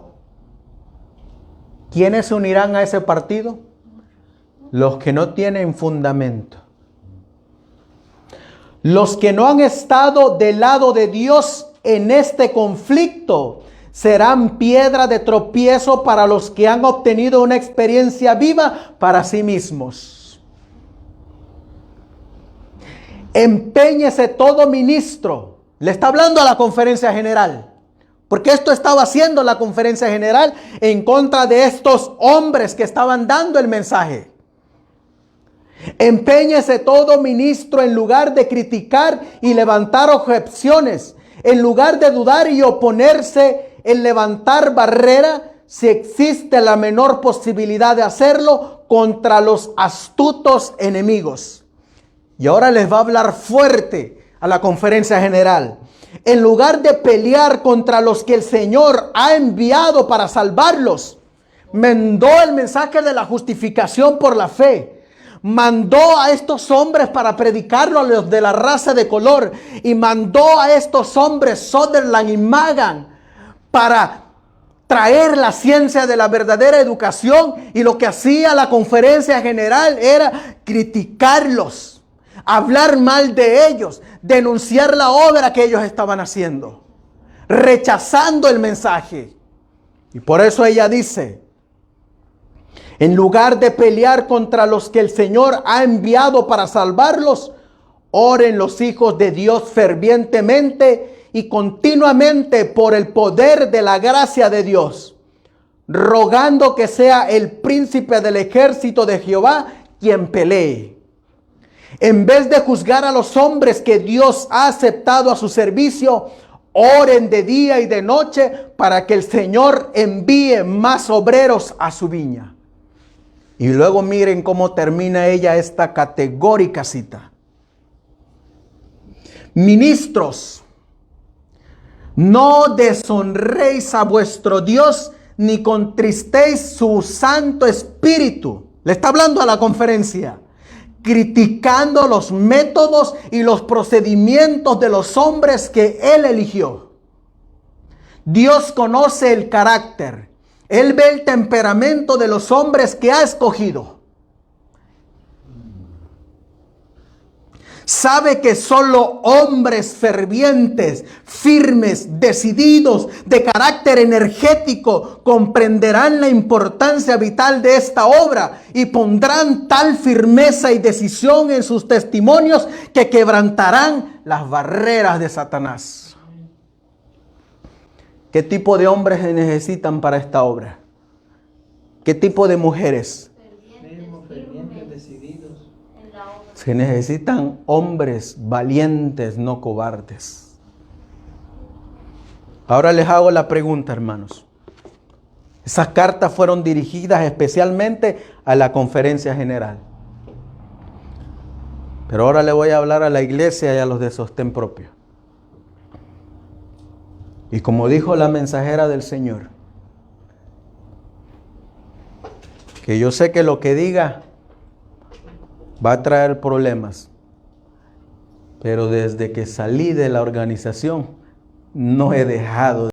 ¿Quiénes se unirán a ese partido? Los que no tienen fundamento. Los que no han estado del lado de Dios en este conflicto serán piedra de tropiezo para los que han obtenido una experiencia viva para sí mismos. Empeñese todo ministro. Le está hablando a la conferencia general, porque esto estaba haciendo la conferencia general en contra de estos hombres que estaban dando el mensaje. Empeñese todo ministro en lugar de criticar y levantar objeciones, en lugar de dudar y oponerse, en levantar barrera, si existe la menor posibilidad de hacerlo, contra los astutos enemigos. Y ahora les va a hablar fuerte a la conferencia general. En lugar de pelear contra los que el Señor ha enviado para salvarlos, mandó el mensaje de la justificación por la fe. Mandó a estos hombres para predicarlo a los de la raza de color. Y mandó a estos hombres, Sutherland y Magan, para traer la ciencia de la verdadera educación. Y lo que hacía la conferencia general era criticarlos, hablar mal de ellos, denunciar la obra que ellos estaban haciendo, rechazando el mensaje. Y por eso ella dice, en lugar de pelear contra los que el Señor ha enviado para salvarlos, oren los hijos de Dios fervientemente y continuamente por el poder de la gracia de Dios, rogando que sea el príncipe del ejército de Jehová quien pelee. En vez de juzgar a los hombres que Dios ha aceptado a su servicio, oren de día y de noche para que el Señor envíe más obreros a su viña. Y luego miren cómo termina ella esta categórica cita. Ministros, no deshonréis a vuestro Dios ni contristéis su Santo Espíritu. Le está hablando a la conferencia, criticando los métodos y los procedimientos de los hombres que Él eligió. Dios conoce el carácter. Él ve el temperamento de los hombres que ha escogido. Sabe que solo hombres fervientes, firmes, decididos, de carácter energético, comprenderán la importancia vital de esta obra y pondrán tal firmeza y decisión en sus testimonios que quebrantarán las barreras de Satanás. ¿Qué tipo de hombres se necesitan para esta obra? ¿Qué tipo de mujeres? Fervientes, decididos. En la obra. Se necesitan hombres valientes, no cobardes. Ahora les hago la pregunta, hermanos. Esas cartas fueron dirigidas especialmente a la conferencia general. Pero ahora le voy a hablar a la iglesia y a los de sostén propio. Y como dijo la mensajera del Señor, que yo sé que lo que diga va a traer problemas, pero desde que salí de la organización no he dejado de